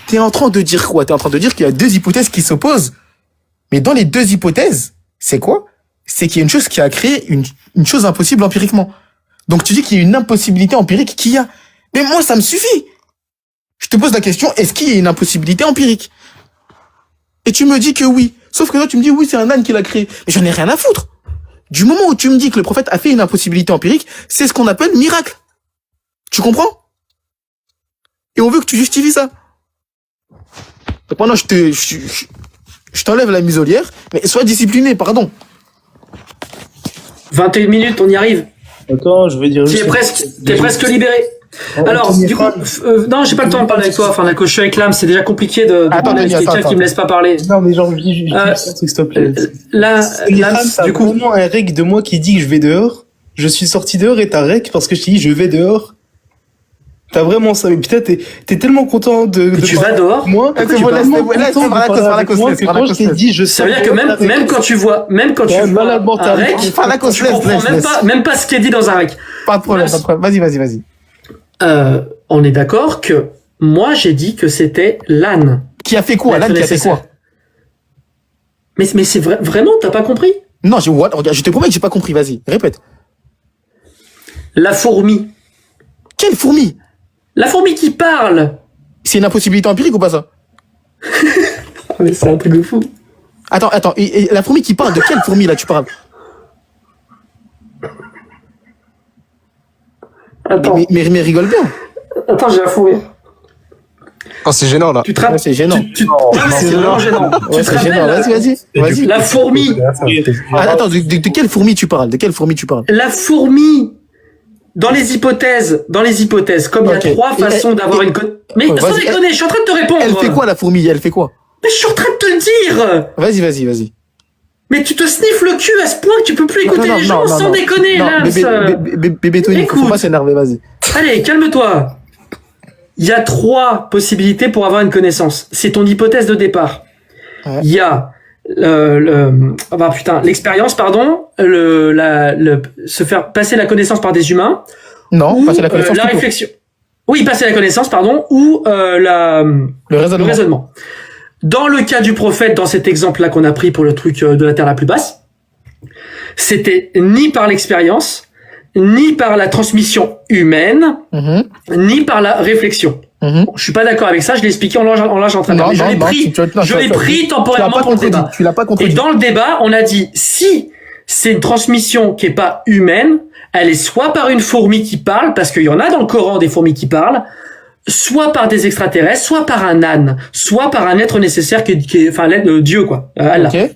T'es en train de dire quoi? T'es en train de dire qu'il y a deux hypothèses qui s'opposent. Mais dans les deux hypothèses, c'est quoi? C'est qu'il y a une chose qui a créé une chose impossible empiriquement. Donc tu dis qu'il y a une impossibilité empirique qu'il y a. Mais moi, ça me suffit. Je te pose la question, est-ce qu'il y a une impossibilité empirique? Et tu me dis que oui. Sauf que toi, tu me dis oui, c'est un âne qui l'a créé. Mais j'en ai rien à foutre. Du moment où tu me dis que le prophète a fait une impossibilité empirique, c'est ce qu'on appelle miracle. Tu comprends? Et on veut que tu justifies ça. Donc maintenant, je t'enlève la muselière, mais sois discipliné, pardon. 21 minutes, on y arrive. Attends, je vais dire T'es presque libéré. Alors, du coup, non, j'ai pas le temps de parler avec toi. Enfin, la je suis avec l'âme, c'est déjà compliqué de Attends, parler avec attends, quelqu'un attends. qui me laisse pas parler. Non, mais j'ai envie de un truc, s'il te plaît. Là, L'âme, l'âme, t'as du coup, vraiment un rec de moi qui dit que je vais dehors. Je suis sorti dehors et t'as rec parce que je t'ai dit je vais dehors. T'as vraiment ça. Mais putain, t'es tellement content de tu vas parler dehors. avec moi. Ah, c'est T'es bon, tellement laisse, content de par la parler cause, avec moi que quand je t'ai dit je Ça veut dire que même quand tu vois un malade mental. rec, Enfin, la cause, tu laisse, comprends laisse. même pas ce qui est dit dans un rec. Pas de problème, pas de problème. Vas-y. On est d'accord que moi j'ai dit que c'était l'âne. Qui a fait quoi? L'âne qui a fait quoi? Mais c'est vraiment, t'as pas compris? Non, regarde, je te promets que j'ai pas compris, vas-y, répète. La fourmi. Quelle fourmi? La fourmi qui parle. C'est une impossibilité empirique ou pas ça? Mais c'est un truc de fou. Attends, et la fourmi qui parle, de quelle fourmi là tu parles? Attends, Mais rigole bien. attends, j'ai la fourmi. Oh, c'est gênant là. Tu te rappelles? Ouais, c'est gênant. C'est vraiment gênant. Ouais, Tu te c'est gênant, rappelles vas-y. la fourmi. Attends, de quelle fourmi tu parles? De quelle fourmi tu parles? La fourmi. Dans les hypothèses, comme il y a Ok. 3 façons d'avoir une Mais Ouais, sans vas-y, déconner, je suis en train de te répondre. Elle fait quoi la fourmi? Elle fait quoi? Mais je suis en train de te le dire. Vas-y. Mais tu te sniffes le cul à ce point que tu peux plus écouter les gens sans déconner, Non, Lams. bébé Tony, faut Écoute. pas s'énerver, vas-y. Allez, calme-toi. Il y a 3 possibilités pour avoir une connaissance. C'est ton hypothèse de départ. Ouais. Il y a l'expérience, se faire passer la connaissance par des humains. Non, ou, passer la connaissance. la tout court. réflexion. Oui, passer la connaissance, ou Le le raisonnement. raisonnement. Dans le cas du prophète, dans cet exemple-là qu'on a pris pour le truc de la terre la plus basse, c'était ni par l'expérience, ni par la transmission humaine, Mhm, ni par la réflexion. mhm. Bon, je suis pas d'accord avec ça, je l'ai expliqué en l'âge en train de Non, mais je non, l'ai non, pris, tu l'as pris temporairement pour le débat. Tu l'as pas Et contredit. dans le débat, on a dit, si c'est une transmission qui est pas humaine, elle est soit par une fourmi qui parle, parce qu'il y en a dans le Coran des fourmis qui parlent, soit par des extraterrestres, soit par un âne, soit par un être nécessaire Dieu, quoi, Allah. Ok.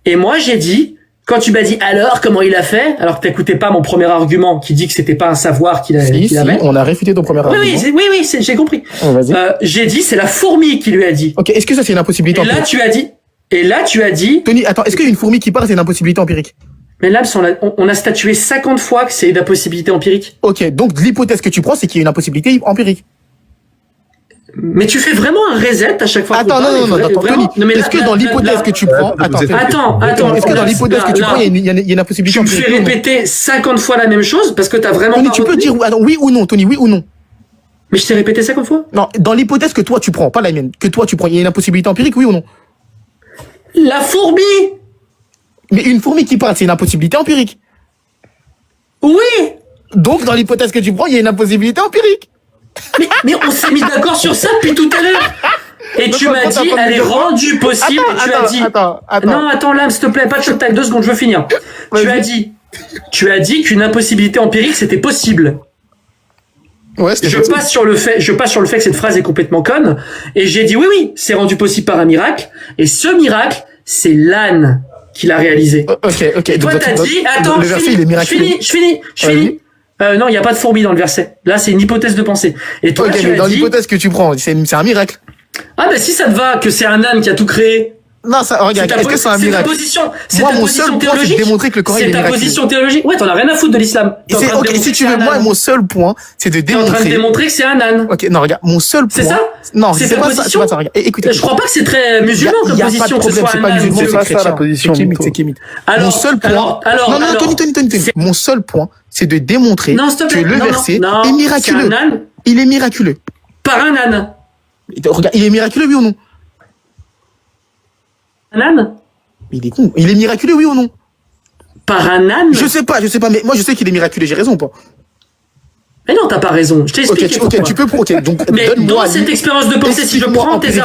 Et moi, j'ai dit quand tu m'as dit alors comment il a fait, alors que t'écoutais pas mon premier argument qui dit que c'était pas un savoir qu'il avait. On a réfuté ton premier argument. Oui, j'ai compris. Vas-y. J'ai dit c'est la fourmi qui lui a dit. Ok, est-ce que ça c'est une impossibilité empirique? Et là tu as dit. Tony, attends, est-ce qu'une fourmi qui parle c'est une impossibilité empirique? Mais là, on a statué 50 fois que c'est une impossibilité empirique. Ok, donc l'hypothèse que tu prends c'est qu'il y a une impossibilité empirique. Mais tu fais vraiment un reset à chaque fois. Attends, non, attends, Tony. Est-ce que dans l'hypothèse que tu prends, attends. Est-ce que dans l'hypothèse que tu prends, il y a une impossibilité empirique? Tu me fais répéter 50 fois la même chose parce que t'as vraiment. Tony, tu peux dire oui ou non, Tony, oui ou non? Mais je t'ai répété 50 fois? Non, dans l'hypothèse que toi tu prends, pas la mienne, que toi tu prends, il y a une impossibilité empirique, oui ou non? La fourmi! Mais une fourmi qui parle, c'est une impossibilité empirique. Oui! Donc, dans l'hypothèse que tu prends, il y a une impossibilité empirique. Mais on s'est mis d'accord sur ça depuis tout à l'heure. Et tu m'as dit, elle est rendue possible. Et tu as dit. Non, attends, là, s'il te plaît, pas de choc, 2 secondes, je veux finir. Tu as dit qu'une impossibilité empirique, c'était possible. Ouais, je passe sur le fait que cette phrase est complètement conne. Et j'ai dit, oui, c'est rendu possible par un miracle. Et ce miracle, c'est l'âne qui l'a réalisé. Ok. Et toi, t'as dit, attends, le verset, il est miraculeux. Je finis. Non, il n'y a pas de fourmi dans le verset. Là, c'est une hypothèse de pensée. Et toi, tu mais as dans dit... l'hypothèse que tu prends, c'est un miracle. Ah, bah si ça te va, que c'est un âne qui a tout créé. Non, ça, regarde, est-ce que c'est un miracle? Moi, mon seul point, c'est de démontrer que le Coran est miraculeux. C'est ta position théologique. Ouais, t'en as rien à foutre de l'islam. Ok, si tu veux, moi, mon seul point, c'est de démontrer. T'es en train de démontrer que c'est un âne. Ok, non, regarde, mon seul point. C'est ça? Non, c'est ta position. Écoutez. Je crois pas que c'est très musulman comme position. C'est pas musulman, c'est chrétien. La position. C'est kémite. Mon seul point. Non, Tony. Mon seul point, c'est de démontrer que le verset est miraculeux. Il est miraculeux. Par un âne. Regarde, il est miraculeux, oui ou non? Un âne? Il est con. Il est miraculeux, oui ou non? Par un âne? Je sais pas, mais moi je sais qu'il est miraculeux, j'ai raison ou pas? Mais non, t'as pas raison. Je t'ai expliqué. Ok, tu peux. Donc, mais dans cette expérience de pensée, si je prends tes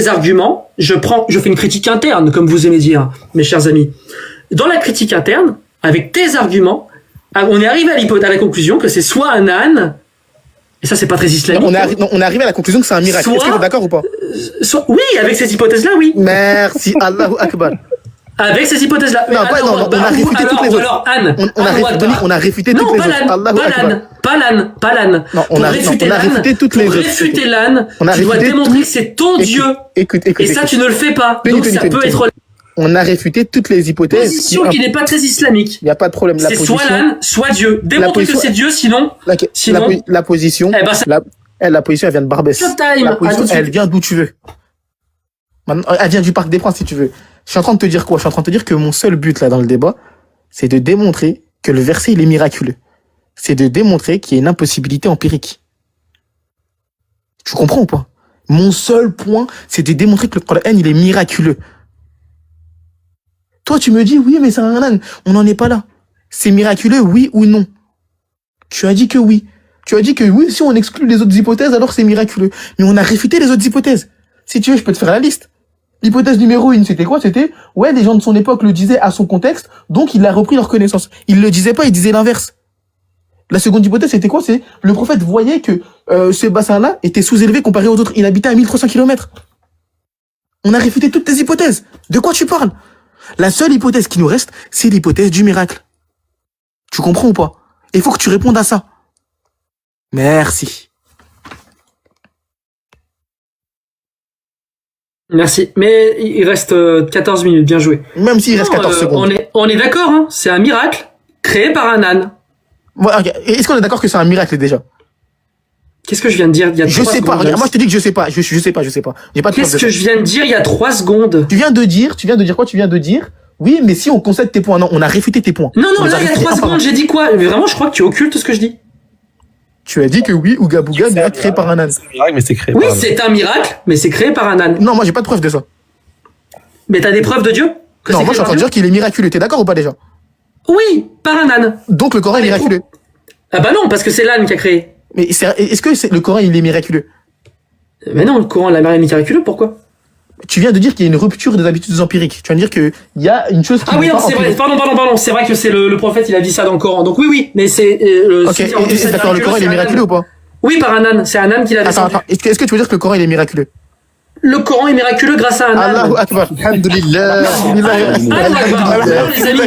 arguments, je fais une critique interne, comme vous aimez dire, mes chers amis. Dans la critique interne, avec tes arguments, on est arrivé à la conclusion que c'est soit un âne, et ça c'est pas très islamique. On est arrivé à la conclusion que c'est un miracle. Est-ce que t'es d'accord ou pas? Oui, avec ces hypothèses-là, oui. Merci, Allahu Akbar. Avec ces hypothèses-là. Non, on a réfuté toutes les autres. Alors, Anne. On a réfuté toutes les autres. Pas l'âne. Non, on a réfuté toutes les autres. Pour réfuter l'âne, tu dois démontrer que c'est ton Dieu. Écoute. Et ça, tu ne le fais pas. Donc, ça peut être... On a réfuté toutes les hypothèses. Position qui n'est pas très islamique. Il n'y a pas de problème. C'est soit l'âne, soit Dieu. Démontre que c'est Dieu, sinon... La position... La position, elle vient de Barbès. La position, elle vient d'où tu veux. Elle vient du Parc des Princes, si tu veux. Je suis en train de te dire quoi? Je suis en train de te dire que mon seul but, là, dans le débat, c'est de démontrer que le verset, il est miraculeux. C'est de démontrer qu'il y a une impossibilité empirique. Tu comprends ou pas? Mon seul point, c'est de démontrer que le Coran, il est miraculeux. Toi, tu me dis, oui, mais c'est un âne. On n'en est pas là. C'est miraculeux, oui ou non? Tu as dit que oui. Tu as dit que oui, si on exclut les autres hypothèses, alors c'est miraculeux. Mais on a réfuté les autres hypothèses. Si tu veux, je peux te faire la liste. L'hypothèse numéro 1, c'était quoi? C'était, ouais, les gens de son époque le disaient à son contexte, donc il a repris leur connaissance. Il le disait pas, il disait l'inverse. La seconde hypothèse, c'était quoi? C'est, le prophète voyait que ce bassin-là était sous-élevé comparé aux autres. Il habitait à 1300 km. On a réfuté toutes tes hypothèses. De quoi tu parles? La seule hypothèse qui nous reste, c'est l'hypothèse du miracle. Tu comprends ou pas? Il faut que tu répondes à ça. Merci. Merci. Mais il reste 14 minutes, bien joué. Même s'il reste 14 secondes. On est d'accord, hein. C'est un miracle créé par un âne. Ouais, okay. Est-ce qu'on est d'accord que c'est un miracle déjà? Qu'est-ce que je viens de dire il y a 3 secondes? Je sais pas, regarde, moi je te dis que je sais pas. Je sais pas. J'ai pas de Qu'est-ce que je viens de dire il y a 3 secondes? Tu viens de dire quoi? Tu viens de dire, oui, mais si on concède tes points. Non, on a réfuté tes points. Non, là, il y a 3 secondes, j'ai dit quoi? Mais vraiment, je crois que tu occultes ce que je dis. Tu as dit que oui, Ouga Bouga n'est pas créé par un âne. C'est un miracle, mais c'est créé par un âne. Oui, c'est un miracle, mais c'est créé par un âne. Non, moi j'ai pas de preuve de ça. Mais t'as des preuves de Dieu? Non, moi je suis en train de dire qu'il est miraculeux. T'es d'accord ou pas déjà? Oui, par un âne. Donc le Coran est miraculeux. Ah bah non, parce que c'est l'âne qui a créé. Mais est-ce que le Coran il est miraculeux? Mais non, le Coran il est miraculeux, pourquoi? Tu viens de dire qu'il y a une rupture des habitudes empiriques. Tu viens de dire qu'il y a une chose qui... Ah oui, non, c'est vrai. Pardon. C'est vrai que c'est le prophète, il a dit ça dans le Coran. Donc oui, mais c'est... ok, d'accord, le Coran il est miraculeux ou pas? Oui, par un âne. C'est un âne qui l'a dit. Attends. Est-ce que tu veux dire que le Coran il est miraculeux? le Coran est miraculeux grâce à un âne. Allahu Akbar. Alhamdulillah. Les amis,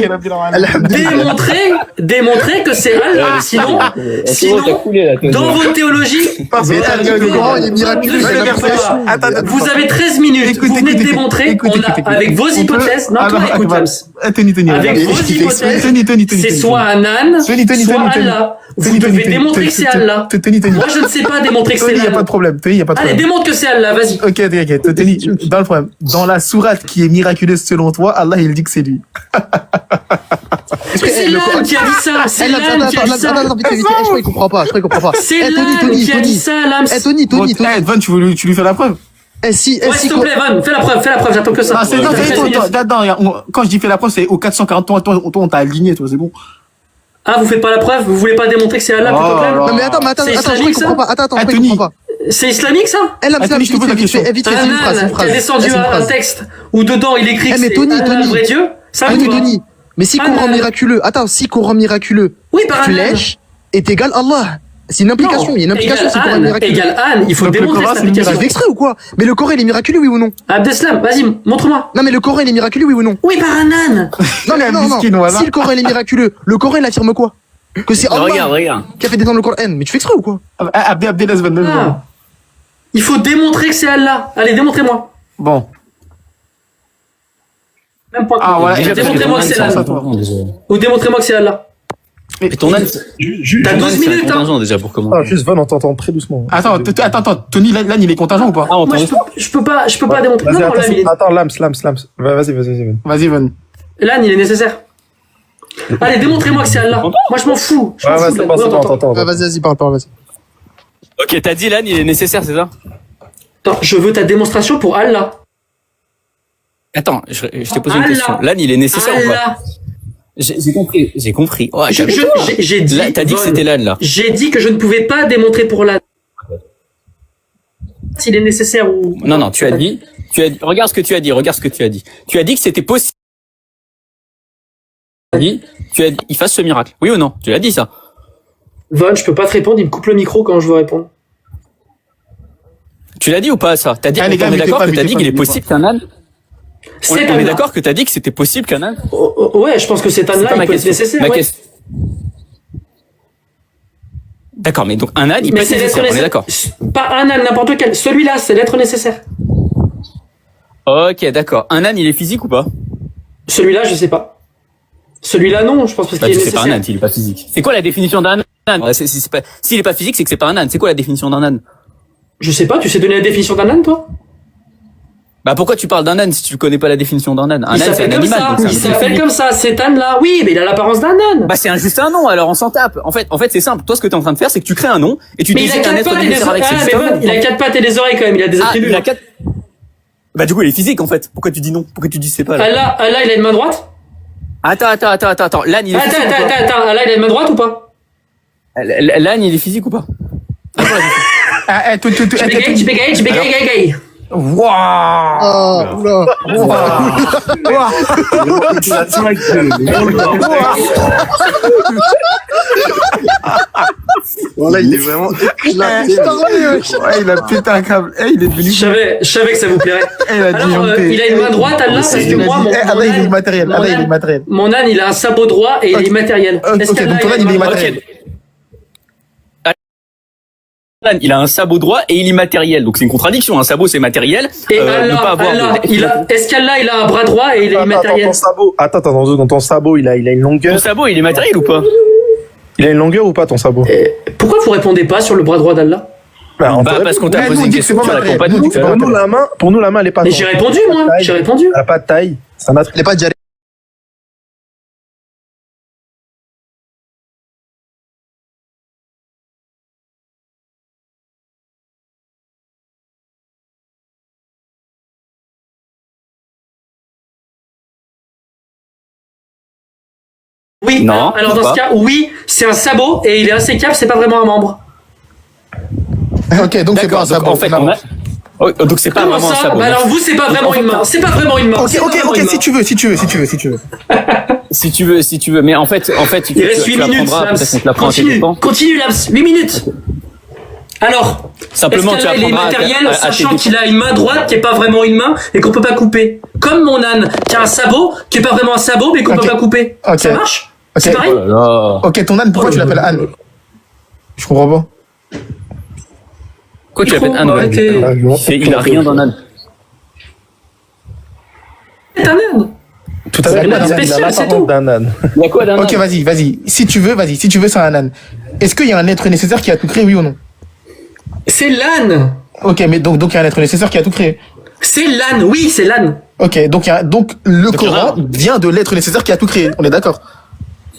démontrez que c'est Allah. Sinon, dans vos théologies, Mais attends, le Coran, il est miraculeux. vous avez 13 minutes. Vous venez de démontrer, avec vos hypothèses. Non, toi, écoute, James. Tony. Avec vos hypothèses, c'est soit un âne, soit Allah. Vous devez démontrer que c'est Allah. Moi, je ne sais pas démontrer que c'est Tony, y a pas Allah. de problème. Tony, y a pas de Allez, problème. démontre que c'est Allah, vas-y. Ok, Tony, dans le problème. Dans la sourate qui est miraculeuse selon toi, Allah, il dit que c'est lui. Mais c'est l'âne qui a dit ça. C'est l'âne qui a dit ça. Attends, vite, je crois qu'il comprend pas. C'est l'âne qui a dit ça, l'âme. Tony. Van, tu lui fais la preuve? Ouais, s'il te plaît, Van, fais la preuve, j'attends que ça. Non, c'est quand je dis fais la preuve, c'est au 440, toi, on t'a aligné, toi, c'est bon. Ah, vous faites pas la preuve? Vous voulez pas démontrer que c'est Allah, plutôt que l'âne? Non, mais attends, C'est je crois qu'il islamique, comprend pas. Attends, je crois qu'il Tony. comprend pas. C'est islamique, ça? Tony, je te pose la question. Vite, Un c'est une âne qui a descendu phrase. un texte où dedans il écrit que mais c'est Tony, Allah, le vrai Dieu. Ça vous va? Tony. Mais si Un Coran âne. miraculeux, si Coran miraculeux, Oui, par tu un âne. lèches, est égal Allah. C'est une implication, il y a une implication, c'est Coran miraculeux. Égal âne, il faut Donc, le démontrer Coran, cette c'est une Tu application. fais exprès ou quoi? Mais le Coran, il est miraculeux, oui ou non? Abdeslam, vas-y, montre-moi. Non, mais le Coran, il est miraculeux, oui ou non? Oui, par un âne. Non. Miskin, voilà. Si le Coran, il est miraculeux, le Coran, il affirme quoi? Que c'est Allah Regarde. qui a fait descendre le Coran. Mais tu fais exprès ou quoi? Abdel Van, Ah. Il faut démontrer que c'est Allah. Allez, démontrez-moi. Bon. Même pas. Ah, voilà. Démontrez-moi que c'est Allah. Ou démontrez-moi que c'est Allah. Mais ton âne, T'as 12 minutes, hein. contingent déjà pour commencer. Ah, juste Van, on t'entend très doucement. Attends, Tony, là, il est contingent ou pas? Ah, on Moi, je peux pas démontrer. Vas-y, Non, l'âne, il est- attends, Lams. Vas-y. Vas-y, Van. l'âne, il est nécessaire. Allez, démontrez-moi que c'est Allah. Moi, je m'en fous. Je m'en Ouais, fous c'est de bon, l'âne. Ouais, attends. Vas-y, parle, vas-y. Ok, t'as dit l'âne, il est nécessaire, c'est ça? Attends, je veux ta démonstration pour Allah. Attends, je t'ai posé une Allah. question. L'âne, il est nécessaire ou pas? Allah. J'ai compris. Ouais, J'ai dit. Là, t'as dit que Von, c'était l'âne, là. J'ai dit que je ne pouvais pas démontrer pour l'âne. S'il est nécessaire ou. Non, tu as dit, regarde ce que tu as dit. Tu as dit que c'était possible. Tu as dit, il fasse ce miracle. Oui ou non? Tu l'as dit, ça. Von, je peux pas te répondre, il me coupe le micro quand je veux répondre. Tu l'as dit ou pas, ça? T'as dit, Ah, les gars, on est mettez d'accord pas, que t'as mettez dit pas, qu'il est mettez pas. possible qu'un âne? On C'est est Allah. d'accord que t'as dit que c'était possible qu'un âne? Ouais, je pense que cet C'est âne-là, pas ma il peut être question. nécessaire. Ma ouais. question. D'accord, mais donc un âne, il peut Mais être c'est l'être nécessaire, on est d'accord. nécessaire. Pas un âne, n'importe quel. Celui-là, c'est l'être nécessaire. Ok, d'accord. Un âne, il est physique ou pas? Celui-là, je sais pas. Celui-là, non, je pense parce Bah, qu'il est c'est pas un nécessaire. âne, s'il est pas physique. C'est quoi la définition d'un âne? S'il est pas physique, c'est que c'est pas un âne. C'est quoi la définition d'un âne? Je sais pas, tu sais donner la définition d'un âne, toi? Bah, pourquoi tu parles d'un âne si tu connais pas la définition d'un âne? Un Il âne, c'est s'appelle un comme animal. ça. donc c'est un Il objet s'appelle physique. comme ça. Cet âne-là, oui, mais il a l'apparence d'un âne. Bah, c'est juste un nom, alors on s'en tape. En fait, c'est simple. Toi, ce que t'es en train de faire, c'est que tu crées un nom et tu Mais dis il a un quatre être pattes et des nécessaire oreilles. avec Ah, ses mais bon, il a quatre pattes et des oreilles quand même. Il a des attributs. il a quatre. Bah, du coup, il est physique, en fait. Pourquoi tu dis non? Pourquoi tu dis c'est pas, là? Allah, il a une main droite? Attends. L'âne, il est physique ou pas? Attends. Allah, il a une main droite ou pas? L'âne, il est physique ou pas? Je bégaye. Waouh! Oula. Voilà, il est vraiment éclaté. Ouais, il a pété un câble. Il est devenu. Je savais que ça vous plairait. Il a Alors, il a une main droite, Allah, parce que moi, mon Allah, il est âne, immatériel. Allah, il est immatériel. mon âne, il a un sabot droit et il est immatériel. Est-ce Ok, qu'Allah, donc ton il a âne, une il est main droite? immatériel. L'âne, il a un sabot droit et il est matériel. Donc c'est une contradiction. Un sabot, c'est matériel. Et ne pas Allah, avoir est-ce qu'Allah, il a un bras droit et il est immatériel? Attends, dans ton sabot, il a une Ton longueur. sabot, il est matériel ou pas? Il a une longueur ou pas, ton sabot? Pourquoi vous répondez pas sur le bras droit d'Allah? On Bah, te parce qu'on répond. t'a Ouais, posé nous, on une dit que c'est question, pas tu matériel. réponds pas Nous, on dit que c'est pas tout. Pour nous, la main, elle est pas. Mais j'ai répondu, moi. J'ai répondu. Elle a pas de taille. C'est un attribut. Il est pas déjà. Oui, Non, alors dans pas. ce cas, oui, c'est un sabot et il est insécable, c'est pas vraiment un membre. Ok, donc c'est pas un D'accord, donc sabot. en fait, on a... Oh, donc c'est pas Comment vraiment un ça? sabot. Bah alors vous, c'est pas vraiment une main. C'est pas vraiment une main. Ok, C'est pas vraiment une main. si tu veux. Si tu veux. Mais en fait, Il reste 8 minutes, apprendras, Lams. peut-être qu'on te l'apprend à tes Continue, dépens. continue, Lams. 8 minutes. Alors, Simplement, est-ce tu qu'Allah, il est apprendras matériel, à sachant t'aider. qu'il a une main droite qui est pas vraiment une main et qu'on peut pas couper. Comme mon âne qui a un sabot qui est pas vraiment un sabot mais qu'on Ok. peut pas couper. Ok. Ça marche? Ok. C'est pareil? Oh là là. Ok, ton âne, pourquoi tu l'appelles Anne? Je comprends pas. Quoi, tu l'appelles Anne? Arrêtez. Il a rien d'un âne. C'est un âne. Tout à l'heure, C'est il a un dit, il a spécial, c'est l'apparence tout. d'un âne. Il y a quoi d'un Ok, âne? vas-y. Si tu veux, c'est un âne. Est-ce qu'il y a un être nécessaire qui a tout créé, oui ou non? C'est l'âne. Ok, mais donc il y a un être nécessaire qui a tout créé. C'est l'âne, oui, c'est l'âne. Ok, donc le il y en a Coran un. vient de l'être nécessaire qui a tout créé. On est d'accord?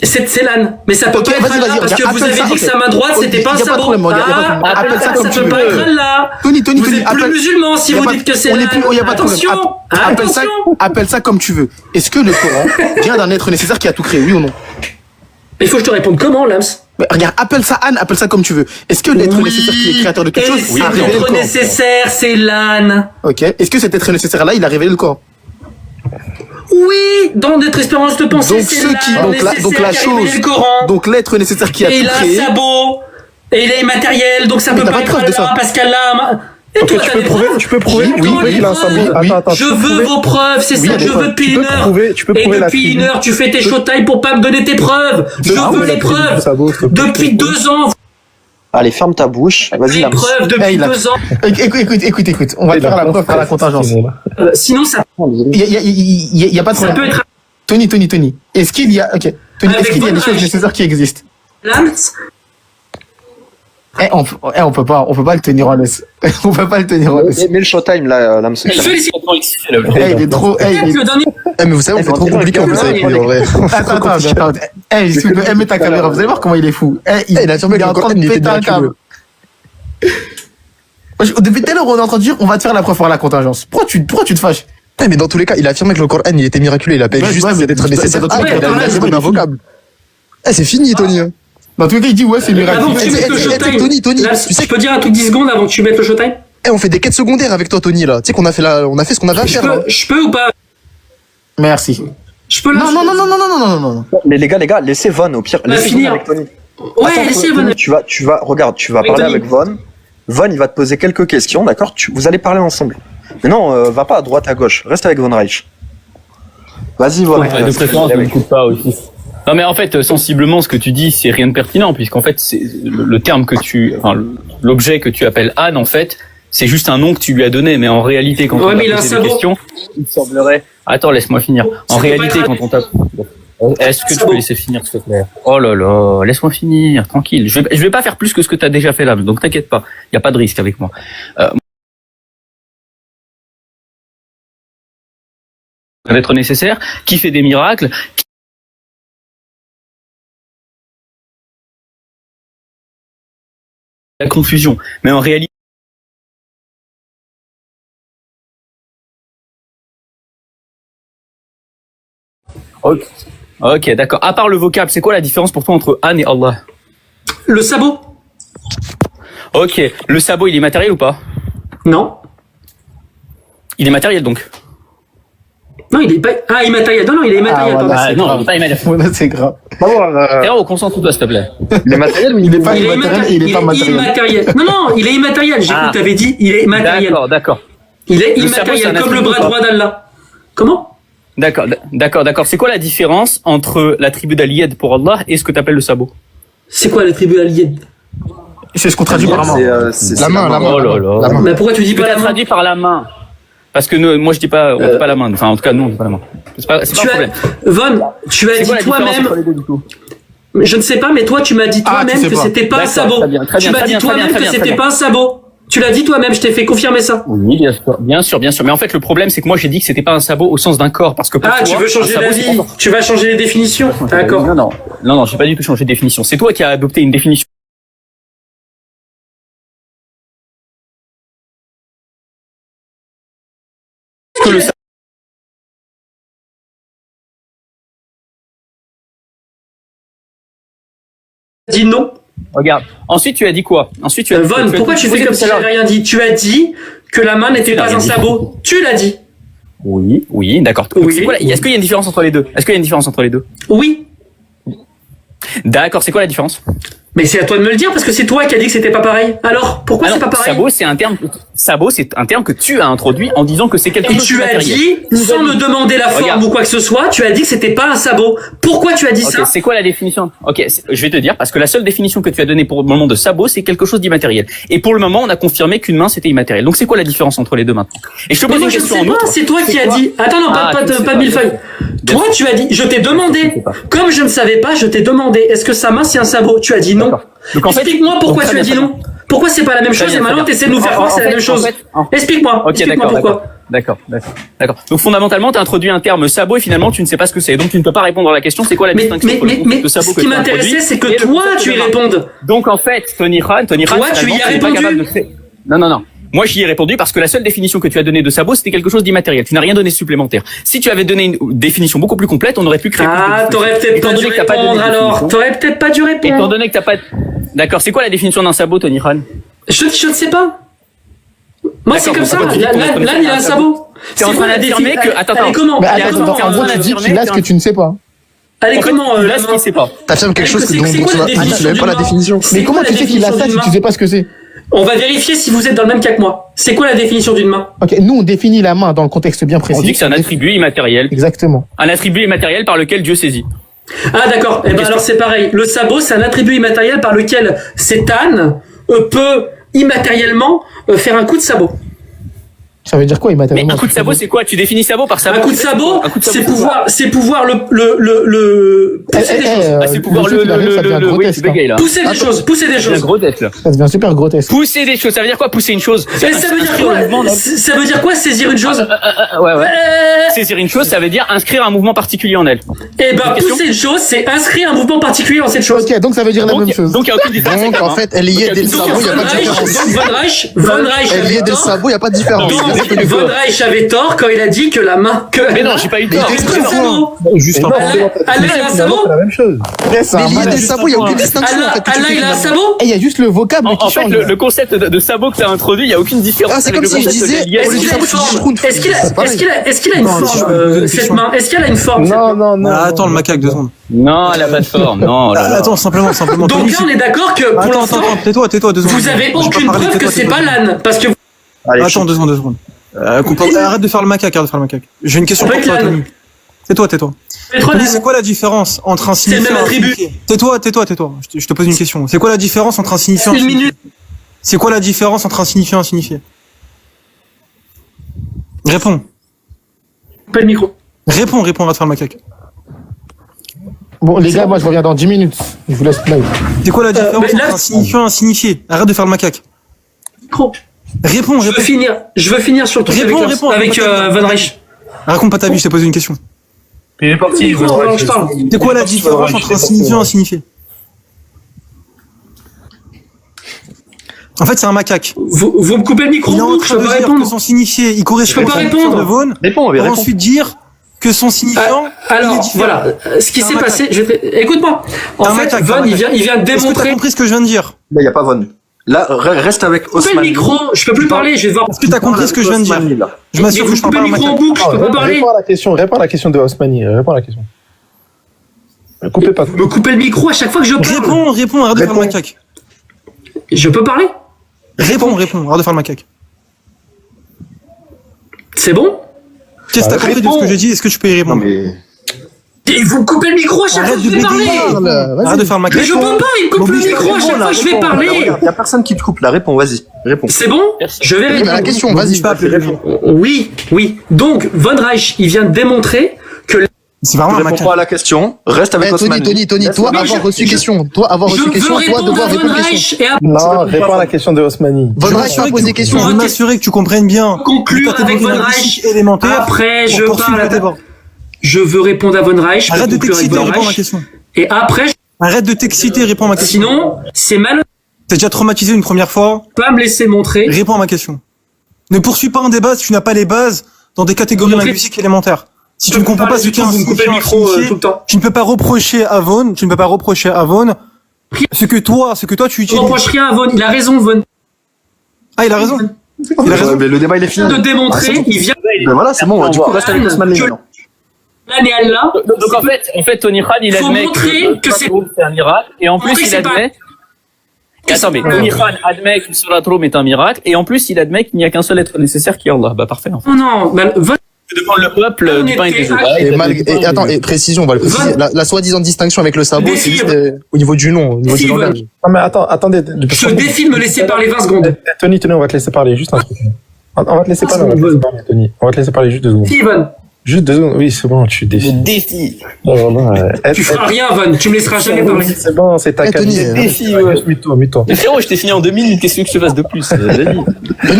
C'est l'âne. Mais ça peut Ok, pas être vas-y, Allah parce que regarde, vous appelle avez ça, dit que ok. sa main droite Ok, c'était pas un y a pas de sabot. problème, regarde, y a pas de problème. Ah, Appelle ça comme ça tu peut veux. pas être Allah. Tony, Vous êtes plus appelle- musulman si y a vous pas- dites que c'est on est l'âne. plus, y a pas de problème. Attention, attention. Appelle ça comme tu veux. Est-ce que le Coran vient d'un être nécessaire qui a tout créé, oui ou non? Il faut que je te réponde comment, Lams? Mais regarde, appelle ça Anne, appelle ça comme tu veux. Est-ce que l'être nécessaire qui est créateur de quelque chose Oui, a révélé le l'être Coran? nécessaire, c'est l'âne. Ok. Est-ce que cet être nécessaire là, il a révélé le Coran? Oui, dans notre espérance de pensée, Donc c'est ceux qui, l'âne donc la nécessaire qui a révélé chose, le Coran. donc l'être nécessaire qui a Et tout il a créé. un sabot. Et il est immatériel, donc ça Mais peut t'as pas pas de être preuve de Allah ça. parce qu'Allah. Et Ok, toi, tu t'as peux des prouver, preuves? tu peux prouver, Oui, oui, oui, qu'il a un oui. sabot. Attends, Je tu peux veux prouver- vos preuves, c'est Oui, ça, il y a je des veux preuves. depuis Tu une peux heure. prouver- tu peux Et prouver la depuis une tribu. heure, tu fais tes showtime pour pas me donner tes preuves. Je Ah, veux mais la les tribu du preuves. sabot, s'il te plaît. Depuis 2 ans, Allez, ferme ta bouche. Vas-y, les Lams. preuves Eh, depuis il a- 2 ans. Écoute. On va te faire la preuve par la contingence. Sinon, ça Y a pas de peut problème. être Tony. Est-ce qu'il y a, ok. Tony, Avec est-ce qu'il y a des votre choses âge. nécessaires qui existent? Lams. On peut pas le tenir en laisse. On peut pas le tenir en laisse. Mets le showtime là, Lams. Félicitations. Il est trop, il est Le dernier. Eh, mais vous savez, on fait trop compliqué en plus avec lui, en vrai. Attends. S'il te plaît, mets ta caméra. Vous allez voir comment il est fou. Il a affirmé il est que en le train Coran, de il était péter un câble. Depuis tout à l'heure, on est en train de dire, on va te faire la preuve par la contingence. Pourquoi tu te fâches? Eh, mais dans tous les cas, il a affirmé que le Coran, il était miraculeux. Il appelle Ouais, juste ouais, mais d'être nécessaire. dans tous les cas, Il a c'est un vocable. Eh, c'est fini, Tony. hein. Dans tous les cas, il dit, ouais, c'est Avant que tu miraculeux. mettes le eh, showtime. Tony, Lams, tu sais je peux dire un truc 10 secondes avant que tu mettes le showtime? Eh, on fait des quêtes secondaires avec toi, Tony, là. Tu sais qu'on a fait on a fait ce qu'on avait à faire, là. Je peux ou pas? Merci. Je peux Non. Mais les gars, laissez Von au pire. On va Laissez finir. Von avec Tony. Ouais, Attends, laissez Tony, Von. tu vas Avec parler Tony. avec Von. Von, il va te poser quelques questions, d'accord? Vous allez parler ensemble. Mais non, va pas à droite, à gauche. Reste avec Von Reich. Vas-y, Von. Ouais, De préférence, ne m'écoute pas aussi. Non, mais en fait, sensiblement, ce que tu dis, c'est rien de pertinent, puisqu'en fait, c'est le terme l'objet que tu appelles Anne, en fait, c'est juste un nom que tu lui as donné, mais en réalité, quand Ouais, on mais il a t'a un posé sabot. des questions, il semblerait. Attends, laisse-moi finir. Ça En peut réalité, pas être quand on t'a. Est-ce que tu Sabot. peux laisser finir, s'il te plaît? Oh là là, laisse-moi finir, tranquille. Je vais pas faire plus que ce que t'as déjà fait là, donc t'inquiète pas. Il y a pas de risque avec moi. Ça va être nécessaire. Qui fait des miracles? La confusion. Mais en réalité, ok, d'accord. À part le vocable, c'est quoi la différence pour toi entre Anne et Allah? Le sabot? Ok, le sabot, il est matériel ou pas? Non. Il est matériel donc. Non, il est pas. Ah, immatériel. Non, il est immatériel. Ah, pardon. voilà. Ah, c'est non, grave. il est pas immatériel. Voilà, c'est grave. Frérot, concentre-toi, s'il te plaît. Il est matériel ou Il est pas Il est immatériel et il est pas matériel. immatériel. Non, il est immatériel. J'ai cru Ah. que t'avais dit, il est immatériel. D'accord. Il est Le sabot, c'est immatériel, un comme le attribut bras ou pas droit d'Allah. Comment? D'accord. C'est quoi la différence entre la tribu d'Al-Yed pour Allah et ce que t'appelles le sabot? C'est quoi la tribu Al-Yed? C'est ce qu'on traduit par main. La main, la main. Oh là là. La main. Mais pourquoi tu dis Tu pas l'as la main? traduit par la main. Parce que moi je dis pas, on dit pas la main. Enfin, en tout cas, nous on dit pas la main. C'est pas un problème. Von, tu as C'est dit quoi la différence toi-même, entre les deux du coup? je ne sais pas, mais toi tu m'as dit Ah, tu toi-même sais que pas. c'était pas un D'accord, sabot. très bien, très Tu bien, m'as très dit bien, toi-même très que bien, très c'était bien. pas un sabot. Tu l'as dit toi-même, je t'ai fait confirmer ça. Oui, bien sûr. Mais en fait, le problème, c'est que moi j'ai dit que c'était pas un sabot au sens d'un corps, parce que pour Ah, toi, tu veux changer un sabot, d'avis? c'est pas- Tu vas changer les définitions? D'accord. Non, j'ai pas du tout changé de définition. C'est toi qui as adopté une définition. Que le Dis non. Regarde. Ensuite, tu as dit quoi? Ensuite, tu as dit Von, pourquoi tu fais comme si j'avais rien dit? Tu as dit que la main n'était Tu l'as pas rien un dit. sabot. Tu l'as dit. Oui, d'accord. Oui. C'est quoi la- Est-ce qu'il y a une différence entre les deux? Oui. D'accord, c'est quoi la différence? Mais c'est à toi de me le dire parce que c'est toi qui as dit que c'était pas pareil. Alors, pourquoi c'est pas pareil? Sabot, c'est un terme que tu as introduit en disant que c'est quelque Et chose tu de as matériel. dit, sans me demander la forme Regarde. ou quoi que ce soit, tu as dit que c'était pas un sabot. Pourquoi tu as dit Ok, ça? c'est quoi la définition? Ok, je vais te dire, parce que la seule définition que tu as donnée pour le moment de sabot, c'est quelque chose d'immatériel. Et pour le moment, on a confirmé qu'une main, c'était immatériel. Donc c'est quoi la différence entre les deux maintenant? Et je te Mais pose moi une je question sais en pas, outre. c'est toi qui as dit. Attends, non, Ah, tu sais pas pas, de millefeuille. Toi, tu as dit, je t'ai demandé. Comme je ne savais pas, je t'ai demandé, est-ce que sa main c'est un sabot? Tu as dit non. D'accord. Donc, en fait- Explique-moi pourquoi donc, tu as dit non. Pourquoi c'est pas la même chose et maintenant tu essaies de nous faire croire que c'est la même chose. Explique-moi. Ok, Explique-moi d'accord, pourquoi. d'accord. Donc fondamentalement, tu as introduit un terme sabot et finalement, tu ne sais pas ce que c'est. Donc tu ne peux pas répondre à la question. C'est quoi la distinction entre le concept de sabot ce que qui tu as m'intéressait, introduit c'est que et le toi, concept tu de y main. répondes. Donc en fait, Tony Khan, Toi, tu y as finalement, tu n'es pas répondu. capable de faire. Non. Moi, j'y ai répondu parce que la seule définition que tu as donnée de sabot, c'était quelque chose d'immatériel. Tu n'as rien donné supplémentaire. Si tu avais donné une définition beaucoup plus complète, on aurait pu créer. Ah, plus de t'aurais peut-être Étant pas dû donné que t'as pas donné répondre de alors. définition. T'aurais peut-être pas dû Étant répondre. donné que t'as pas. D'accord. C'est quoi la définition d'un sabot, Tony Khan? Je ne sais pas. Moi, c'est D'accord, comme ça. pourquoi tu dis Là, qu'on là, connaît là, pas il y a un un sabot? sabot. T'es en C'est train quoi la d'affirmer définition? que. Attends. Elle est comment? Mais Elle est attends, comment? en gros, tu dis qu'il a ce que tu ne sais pas. Elle est En fait, comment? il la a ce main qu'il sait pas. T'affirmes quelque chose C'est dont quoi la tu n'as définition même pas la d'une main? définition. C'est Mais comment quoi tu la sais qu'il a définition ça si d'une tu main? sais pas ce que c'est? On va vérifier si vous êtes dans le même cas que moi. C'est quoi la définition d'une main? Ok, nous on définit la main dans le contexte bien précis. On dit que c'est un attribut immatériel. Exactement. Un attribut immatériel par lequel Dieu saisit. Ah d'accord. Eh ben alors c'est pareil. Le sabot, c'est un attribut immatériel par lequel cet âne peut immatériellement faire un coup de sabot. Ça veut dire quoi Mais immatériellement? un coup de sabot, c'est quoi? Tu définis sabot par sabot. Un coup de sabot, Un coup de sabot, c'est pouvoir pousser des choses. Ah, c'est pouvoir ça devient oui, grotesque. tu bégayes là. Pousser des choses, pousser des Ça devient choses. grotesque là. Ça devient super grotesque. Pousser des choses, ça veut dire quoi pousser une chose? Et ça veut dire Inscrire un mouvement quoi? dans- Ça veut dire quoi saisir une chose? Ouais. Saisir une chose, ça veut dire inscrire un mouvement particulier en elle. Eh ben, Question. pousser une chose, c'est inscrire un mouvement particulier dans cette chose. Ok, donc ça veut dire la même chose. Donc il y a aucune différence. Donc, en fait, elle y est dès le sabot, il n'y a pas de différence. Von Reich Elle y est avait dès le tort. sabot, il n'y a pas de différence. Donc, C'est ça que tu Von veux. Reich avait tort quand il a dit que la main, que Mais non, j'ai pas eu tort. Mais c'est un sabot. Juste un Alain, il a un sabot? c'est la même chose. C'est Mais un lié malade. des sabots, il n'y a aucune distinction en fait. que tu Alain, fais il a un finalement. sabot? Et il y a juste le vocable En qui fait, change. le concept de sabot que tu as introduit, il n'y a aucune différence. Ah, c'est avec comme le si je concept disais, de liesse. pour les Est-ce qu'il a une sabot, forme? Est-ce qu'il a une Non, si je forme, peux poser une cette question. main? Est-ce qu'elle a une forme, cette main? non. Attends, le macaque, 2 secondes. Non, elle a pas de forme. Non, oh là là. Attends, simplement. Donc Tony, là, on est d'accord que, pour Attends, l'instant, tais-toi, 2 secondes. vous avez J'ai pas aucune parlé, preuve que tais-toi, c'est tais-toi. pas l'âne. Parce que Allez, Attends, 2 secondes. Arrête de faire le macaque, J'ai une question Avec pour toi, l'âne. Tony. Tais-toi. c'est trop Tony, l'âne. c'est quoi la différence entre un C'est le signifiant même et un attribut. signifié? Tais-toi. Je te pose une question. C'est quoi la différence entre un signifiant et un Une signifié? minute. C'est quoi la différence entre un signifiant et un signifié? Réponds. Pas le micro. Réponds, on va te faire le macaque. Bon, les gars, moi je reviens dans 10 minutes. Je vous laisse live. C'est quoi la différence mais là- entre un signifiant et un signifié? Arrête de faire le macaque. Micro. Réponds. Je veux finir sur le truc Réponds, avec réponds. Von Reich. Raconte pas ta vie, je t'ai posé une question. Il est parti. Micro, je parle. C'est quoi la différence entre un signifiant et un signifié? En fait, c'est un macaque. Vous me coupez le micro, Il est en je train peux de pas dire que répondre. son signifié, il correspond Je peux pas à la signification répondre. de Vaughan, Réponds, mais pour réponds. ensuite dire que son signifiant, il est Alors, différent. voilà, ce qui C'est un s'est macaque. passé, écoute-moi. En C'est un fait, macaque, Von, c'est un il vient de Est-ce que t'as démontrer. compris ce que je viens de dire? Là, il n'y a pas Von. Là, reste avec Coupez Osman. le micro, je peux plus parler, je vais devoir. Est-ce que t'as compris ce que je viens de dire? Je Mais m'assure que vous je parle coupez pas le à un micro en macaque. boucle, je peux pas parler. Réponds à la question de Osmani. Réponds à la question. Coupez pas. Me couper le micro à chaque fois que je parle. Réponds, arrête de faire le macaque. Je peux parler? Réponds, arrête de faire le macaque. C'est bon? Qu'est-ce que t'as compris de ce que j'ai dit? Est-ce que tu peux y Non, répondre? mais. Et vous me coupez le micro à chaque fois Arrête que de je vais parler. bégayer. Arrête de faire le Mais macaque. je peux pas, il me coupe le M'oblige pas, micro à chaque fois que je vais parler. Il n'y a personne qui te coupe là. Réponds, vas-y. Réponds. C'est bon? Je vais Mais la répondre. question, M'oblige vas-y. pas à appeler les gens. Oui. Donc, Von Reich, il vient de démontrer que C'est vraiment un Réponds macaque. pas à la question. Reste avec Eh, Osman. Tony, toi Mais avoir reçu je- question. Toi avoir je reçu veux question, toi répondre devoir à Von répondre question. Reich et après Non, réponds à la question de Osmani. Von Reich va poser question. Je veux m'assurer que tu comprennes bien. conclure les catégories avec Von linguistiques Reich. élémentaires Après, pour je poursuivre parle le à débat. Je veux répondre à Von Reich. Arrête de conclure avec t'exciter, Von réponds à ma Reich. question. Et après, Arrête de t'exciter, réponds à ma question. sinon, c'est mal T'es déjà traumatisé une première fois, de pas me laisser montrer. réponds à ma question. Ne poursuis pas un débat si tu n'as pas les bases dans des catégories Montrer- linguistiques élémentaires. Si tu ne comprends pas ce qu'est un vous me coupez le signifiant, un micro signifié, tout le temps. tu ne peux pas reprocher à Vaughan, ce que toi tu Je utilises. reproche rien à Von. Il a raison, Von. Ah, il a raison. Il a raison. Mais le débat, il est Il vient fini. de démontrer, il vient Ben voilà, c'est bon. Du coup, reste avec Osman maintenant. l'année à là. Donc en fait, Tony Khan, il Faut admet montrer que c'est- un miracle, et en plus Montrer que il c'est pas- admet Attends, mais Tony Khan admet que le Suratroum est un miracle, et en plus, il admet qu'il n'y a qu'un seul être nécessaire qui est Allah. Bah, parfait. En fait. Non, Von, Je demande le peuple du pain et des œufs. Attends, et précision, on va le préciser. La soi-disant distinction avec le sabot, c'est juste au niveau du nom, au niveau du langage. Non, mais attendez. je te défie de me laisser parler 20 secondes. Tony, on va te laisser parler juste un truc. On va te laisser parler, Tony. On va te laisser parler juste 2 secondes. Si, Von. Juste 2 secondes. Oui, c'est bon, tu défies. Défi. Oh, là, Tu feras rien, Von. Tu me laisseras jamais parler. c'est bon, c'est ta Tony, qualité. Défi, Ouais, mets-toi. Mais frérot, je t'ai fini en 2 minutes, qu'est-ce que je te fasse de plus? Vas-y. Tony,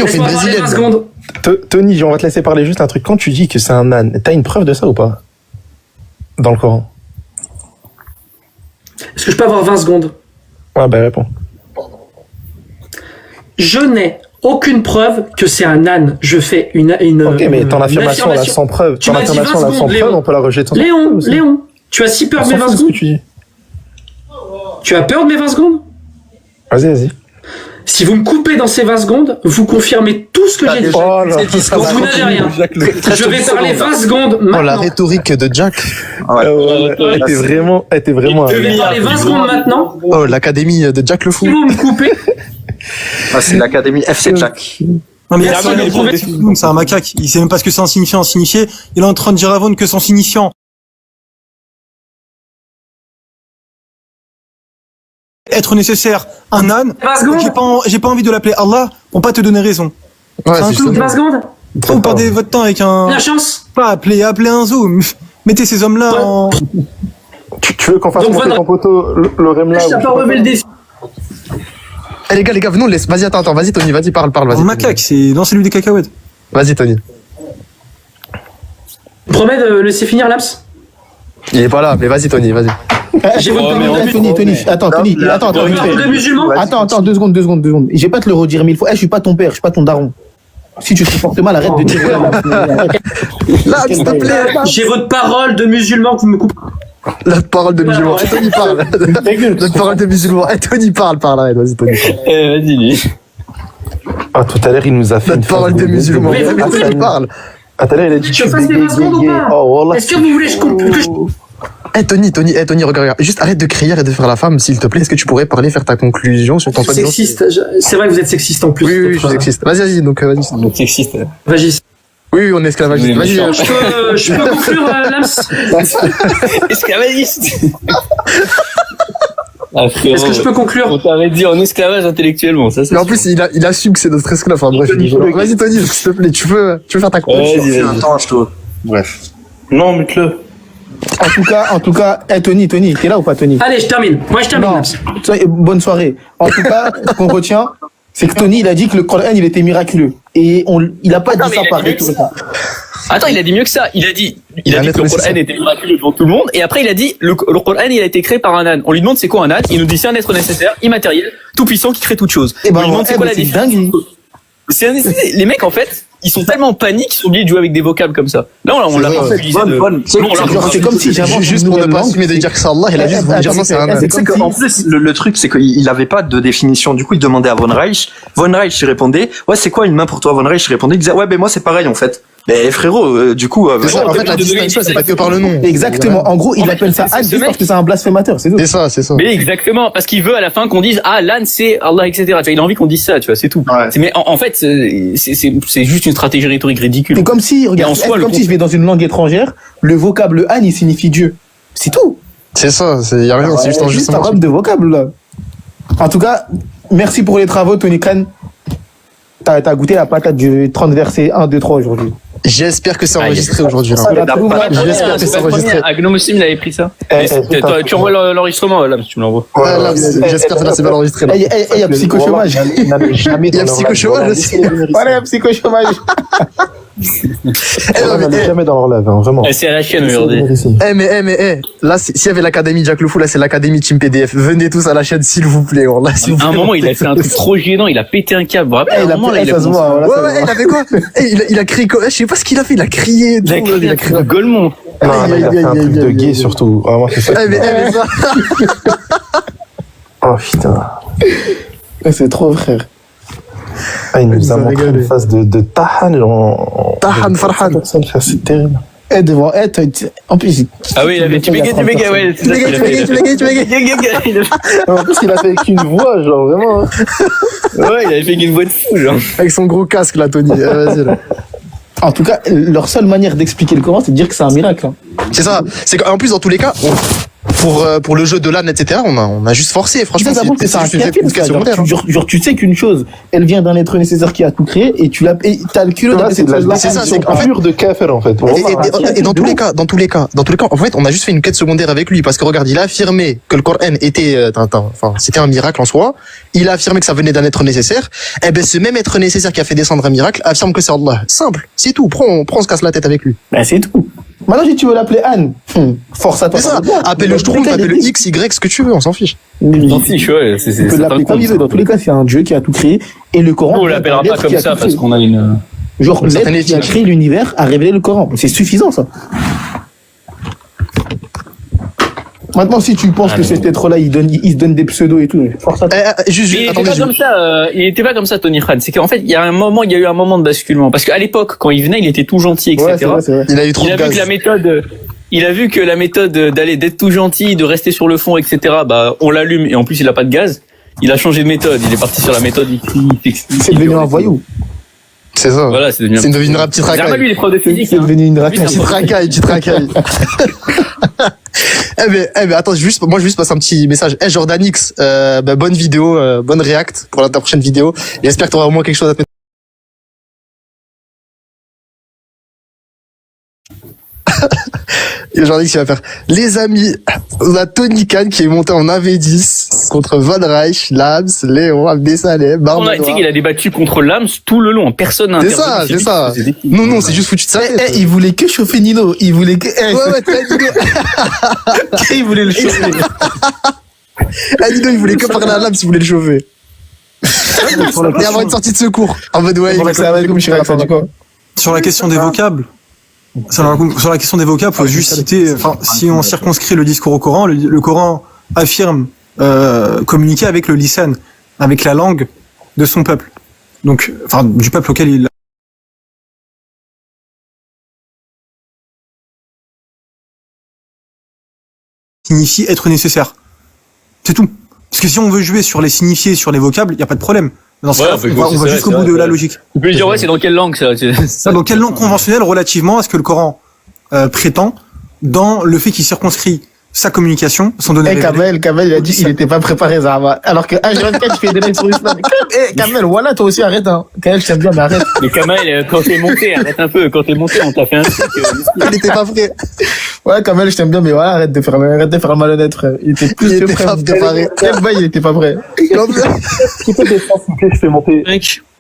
on fait une Laisse-moi parler 20 brésilienne. secondes. Tony, on va te laisser parler juste un truc. Quand tu dis que c'est un âne, t'as une preuve de ça ou pas? Dans le Coran. Est-ce que je peux avoir 20 secondes? Ouais, bah réponds. Je n'ai aucune preuve que c'est un âne. Je fais une Ok, mais ton une affirmation là sans preuve. Tu Ton m'as dit affirmation 20 là sans secondes, preuve, Léon. on peut la rejeter sans Léon, preuve aussi. Léon, tu as si peur On de mes s'en 20 fout de ce que secondes? tu dis. Tu as peur de mes 20 secondes? Vas-y. Si vous me coupez dans ces 20 secondes, vous confirmez tout ce que j'ai dit. Oh là. Vous n'avez rien. Je vais parler 20 secondes Oh, la maintenant. rhétorique de Jack. Elle était vraiment. Je vais parler 20 secondes maintenant. Oh, l'académie de Jack le Si fou. vous me coupez, Ah, c'est l'académie FC Jack. Non mais Merci de prouver- c'est un macaque, il sait même pas ce que c'est un signifiant signifié, il est en train de dire à Von que son signifiant être nécessaire, un âne, 20 secondes. j'ai pas envie de l'appeler Allah pour pas te donner raison. Ouais, C'est un c'est clou. ça. 20 secondes. Vous perdez votre temps avec un... La chance. Pas appeler un zoo, mettez ces hommes-là Ouais. en... Tu veux qu'on fasse Donc, monter voilà. ton poteau, le Remla Je t'ai pas relevé le défi. Eh, les gars, venons, laisse. Vas-y, attends, vas-y, Tony, vas-y, parle, en vas-y. macaque, c'est dans celui des cacahuètes. Vas-y, Tony. Promets de laisser finir Laps. Il est pas là, mais vas-y, Tony, vas-y. J'ai votre Tony, attends, parole de musulman. Attends, 2 secondes. Je vais pas te le redire 1000 fois. Je suis pas ton père, je suis pas ton daron. Si tu te supportes mal, arrête de dire. Là, s'il te plaît. J'ai votre parole de musulman que vous me coupez. La parole de musulman. Eh, Tony parle. La parole de musulman. Eh, Tony parle, arrête, vas-y, Tony parle. Vas-y, lui. Ah, tout à l'heure, il nous a fait. La parole de musulman. Mais vous Ah, pouvez- Tony parle. Ah, tout à l'heure, il a dit Je fasse mes 20 secondes ou pas? Oh, voilà. Est-ce que vous voulez que je Eh, Tony, regarde. Juste arrête de crier, arrête de faire la femme, s'il te plaît. Est-ce que tu pourrais parler, faire ta conclusion sur ton Je suis soi-disant- sexiste. C'est vrai que vous êtes sexiste en plus. Oui, je suis sexiste. Vas-y, donc, vas-y. Donc, sexiste. Vas-y. Oui, on est esclavagiste. Oui, Vas-y. méchant. Je peux conclure, Lams? Esclavagiste. Ah, frérot. Est-ce que je peux conclure? On t'aurait dit en esclavage intellectuellement, ça c'est Mais en sûr. plus, il assume que c'est notre esclave. Enfin, bref. Vas-y, Tony, s'il te plaît, tu veux faire ta conclusion. Vas-y, vas-y. Attends, je te... Bref. Non, mute-le. En tout cas, Tony, t'es là ou pas, Tony? Allez, je termine. Moi, je termine, Non. Lams. Bonne soirée. En tout cas, ce qu'on retient, c'est que Tony, il a dit que le Coran, il était miraculeux. Et il a pas Non, dit mais ça il a par dit mieux que rhétorique. Attends, il a dit mieux que ça. Il a dit un que être le nécessaire. Coran était miraculeux devant tout le monde. Et après, il a dit le Coran, il a été créé par un âne. On lui demande c'est quoi un âne. Il nous dit c'est un être nécessaire, immatériel, tout puissant qui crée toute chose. Et On ben, lui demande c'est quoi la c'est différence. dingue. Les mecs, en fait, ils sont tellement en panique qu'ils sont obligés de jouer avec des vocables comme ça. Là, on l'a pas utilisé de... Bonne. Non, on l'a C'est comme si j'avance Juste une pour ne nouvelle pas langue. assumer de dire que c'est Allah, il a juste voulu dire non, c'est un âne. c'est Tu sais comme qu'en si- plus, le truc, c'est qu'il avait pas de définition. Du coup, il demandait à Von Reich. Von Reich, il répondait, ouais, c'est quoi une main pour toi? Von Reich, il répondait, il disait, ouais, ben moi, c'est pareil, en fait. Mais frérot, du coup, C'est ça, en fait, la distinction, c'est pas que par le nom. Exactement. En gros, il En fait, appelle ça c'est âne ce juste mec- parce que c'est un blasphémateur, c'est tout. C'est ça. Mais exactement, parce qu'il veut à la fin qu'on dise ah l'âne c'est Allah etc. Tu vois, il a envie qu'on dise ça, tu vois, c'est tout. Ouais. Mais en fait c'est juste une stratégie rhétorique ridicule. C'est comme si, regarde, Et en soi, c'est le comme si je vais dans une langue étrangère, le vocable âne, il signifie Dieu. C'est tout. C'est ça, il y a rien, c'est juste un Juste un juste robe de vocable, là. En tout cas, merci pour les travaux, Tony Khan. T'as goûté la patate du 30 versets 1, 2, 3 aujourd'hui. J'espère que c'est enregistré aujourd'hui. Ça, là. la trouve, là. J'espère que c'est enregistré. Agno Muslim il avait pris ça. Tu envoies l'enregistrement là, si tu me l'envoies. Ouais, là, j'espère que là, c'est bien enregistré. Là. Il y a psychochômage. Jamais Il y a psychochômage aussi. Voilà, il y a psychochômage. Jamais dans leur lèvre, hein, vraiment. C'est à la chaîne aujourd'hui. Là, s'il y avait l'académie Jack le Fou, là, c'est l'académie Team PDF. Venez tous à la chaîne, s'il vous plaît. Là, s'il vous À un plaît. moment il a fait un truc trop gênant, il a pété un câble. Vous vous rappelez, à un moment là il a Ça se commencé- voit. voilà, ça se Ouais, voit. il avait quoi il a crié quoi? Je sais pas ce qu'il a fait, il a crié. et il a tout, créé un truc de Golemont. Non, là, il a fait un truc de gay surtout. Vraiment, c'est ça. Mais ça. Oh putain. Ouais, c'est trop, frère. Ah, il nous Ils a ont montré rigolé. une phase de Tahan. Tahan Farhan. C'est terrible. devant, en plus, Ah oui, il avait tu bégayes, ouais. Tu bégayes. En plus, il a fait avec une voix, genre, vraiment. hein. Ouais, il avait fait une voix de fou, genre. Avec son gros casque, là, Tony. Vas-y, là. en tout cas, leur seule manière d'expliquer le Coran, c'est de dire que c'est un miracle. Hein. C'est ça. C'est qu'en plus, dans tous les cas, pour le jeu de l'âne, etc., on a juste forcé. Franchement, Ça prouve que c'est un juste une kafir, réponse secondaire. genre, tu sais qu'une chose, elle vient d'un être nécessaire qui a tout créé, et t'as le culot Là, c'est de la c'est ça, c'est c'est qu'en fait- pure de kafir, en fait. Et dans tous les cas, en fait, on a juste fait une quête secondaire avec lui parce que regarde, il a affirmé que le Coran était, c'était un miracle en soi. Il a affirmé que ça venait d'un être nécessaire. Eh ben, ce même être nécessaire qui a fait descendre un miracle affirme que c'est Allah. Simple, c'est tout. On se casse la tête avec lui. Ben, c'est tout. Maintenant, si tu veux l'appeler Anne, force à toi. C'est ça. Appelle le Schtroumpf, appelle le X, Y, ce que tu veux, on s'en fiche. On s'en fiche, ouais. Tu peux l'appeler comme il veut. Dans tous les cas, c'est un Dieu qui a tout créé. Et le Coran. On l'appellera pas comme ça parce qu'on a une. Genre, Une certaine l'être qui a éthique. créé l'univers a révélé le Coran. C'est suffisant, ça. Maintenant, si tu penses que cet être-là, il se donne des pseudos et tout, force à toi. Juste, Il était attendez, pas comme ça. Il était pas comme ça, Tony Khan. C'est qu'en fait, il y a eu un moment de basculement. Parce qu'à l'époque, quand il venait, il était tout gentil, etc. Ouais, c'est vrai, c'est vrai. il a eu trop Il de a vu gaz. que la méthode d'être tout gentil, de rester sur le fond, etc. Bah, on l'allume et en plus il a pas de gaz. Il a changé de méthode. Il est parti sur la méthode C'est devenu un voyou. C'est ça. Voilà, c'est devenu. C'est devenu une petite Regarde racaille. lui, il est prof de physique. C'est devenu une racaille. Petite racaille. Eh ben, attends, moi, je vais juste passer un petit message. Jordan X, bonne vidéo, bonne react pour ta prochaine vidéo. J'espère que t'auras au moins quelque chose à te mettre. Et Jordan X, il va faire, les amis, on a Tony Khan qui est monté en AV10 contre Von Reich, Labs, Léon, Abdesalem, On a, tu sais qu'il a débattu contre Lams tout le long. Personne n'a C'est ça, intervenu. c'est ça. Non, c'est juste foutu de ça. Il voulait que chauffer Nino. Il voulait que. Ouais, Il voulait le chauffer. Nino, il voulait que parler à Labs, il voulait le chauffer. Et avoir une sortie de secours. En mode, ouais, Sur la question des vocables, faut juste citer, si on circonscrit le discours au Coran, le Coran affirme communiquer avec le lisan, avec la langue de son peuple. Donc, du peuple auquel il signifie être nécessaire. C'est tout. Parce que si on veut jouer sur les signifiés, sur les vocables, il y a pas de problème. Dans ce cas, on va jusqu'au bout de la logique. Tu peux lui dire, ouais, c'est dans quelle langue, ça? Ça, dans quelle langue conventionnelle relativement à ce que le Coran prétend dans le fait qu'il circonscrit sa communication, son donné révélé. Kamel, il a dit qu'il n'était pas préparé, Zahra. Alors que H24, je fais des mecs sur l'islam. Kamel, voilà, toi aussi, arrête, hein. Kamel, je t'aime bien, mais arrête. Mais Kamel, quand t'es monté, arrête un peu. Quand t'es monté, on t'a fait un truc. Il était pas prêt. Ouais, Kamel, je t'aime bien, mais voilà, arrête de faire le malhonnête, frère. Il était plus Il que était prêt. pas préparé. Quel bail, il était pas prêt. Qui peut descendre, s'il vous plaît, je fais monter.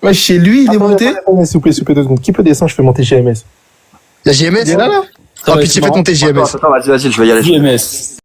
Ouais, chez lui, il est monté. Attendez, s'il vous plaît, 2 secondes. Qui peut descendre, je fais monter GMS. La JMS? Il est là. Ah, puis tu fais ton TGMS. Attends, vas-y, je vais y aller. JMS.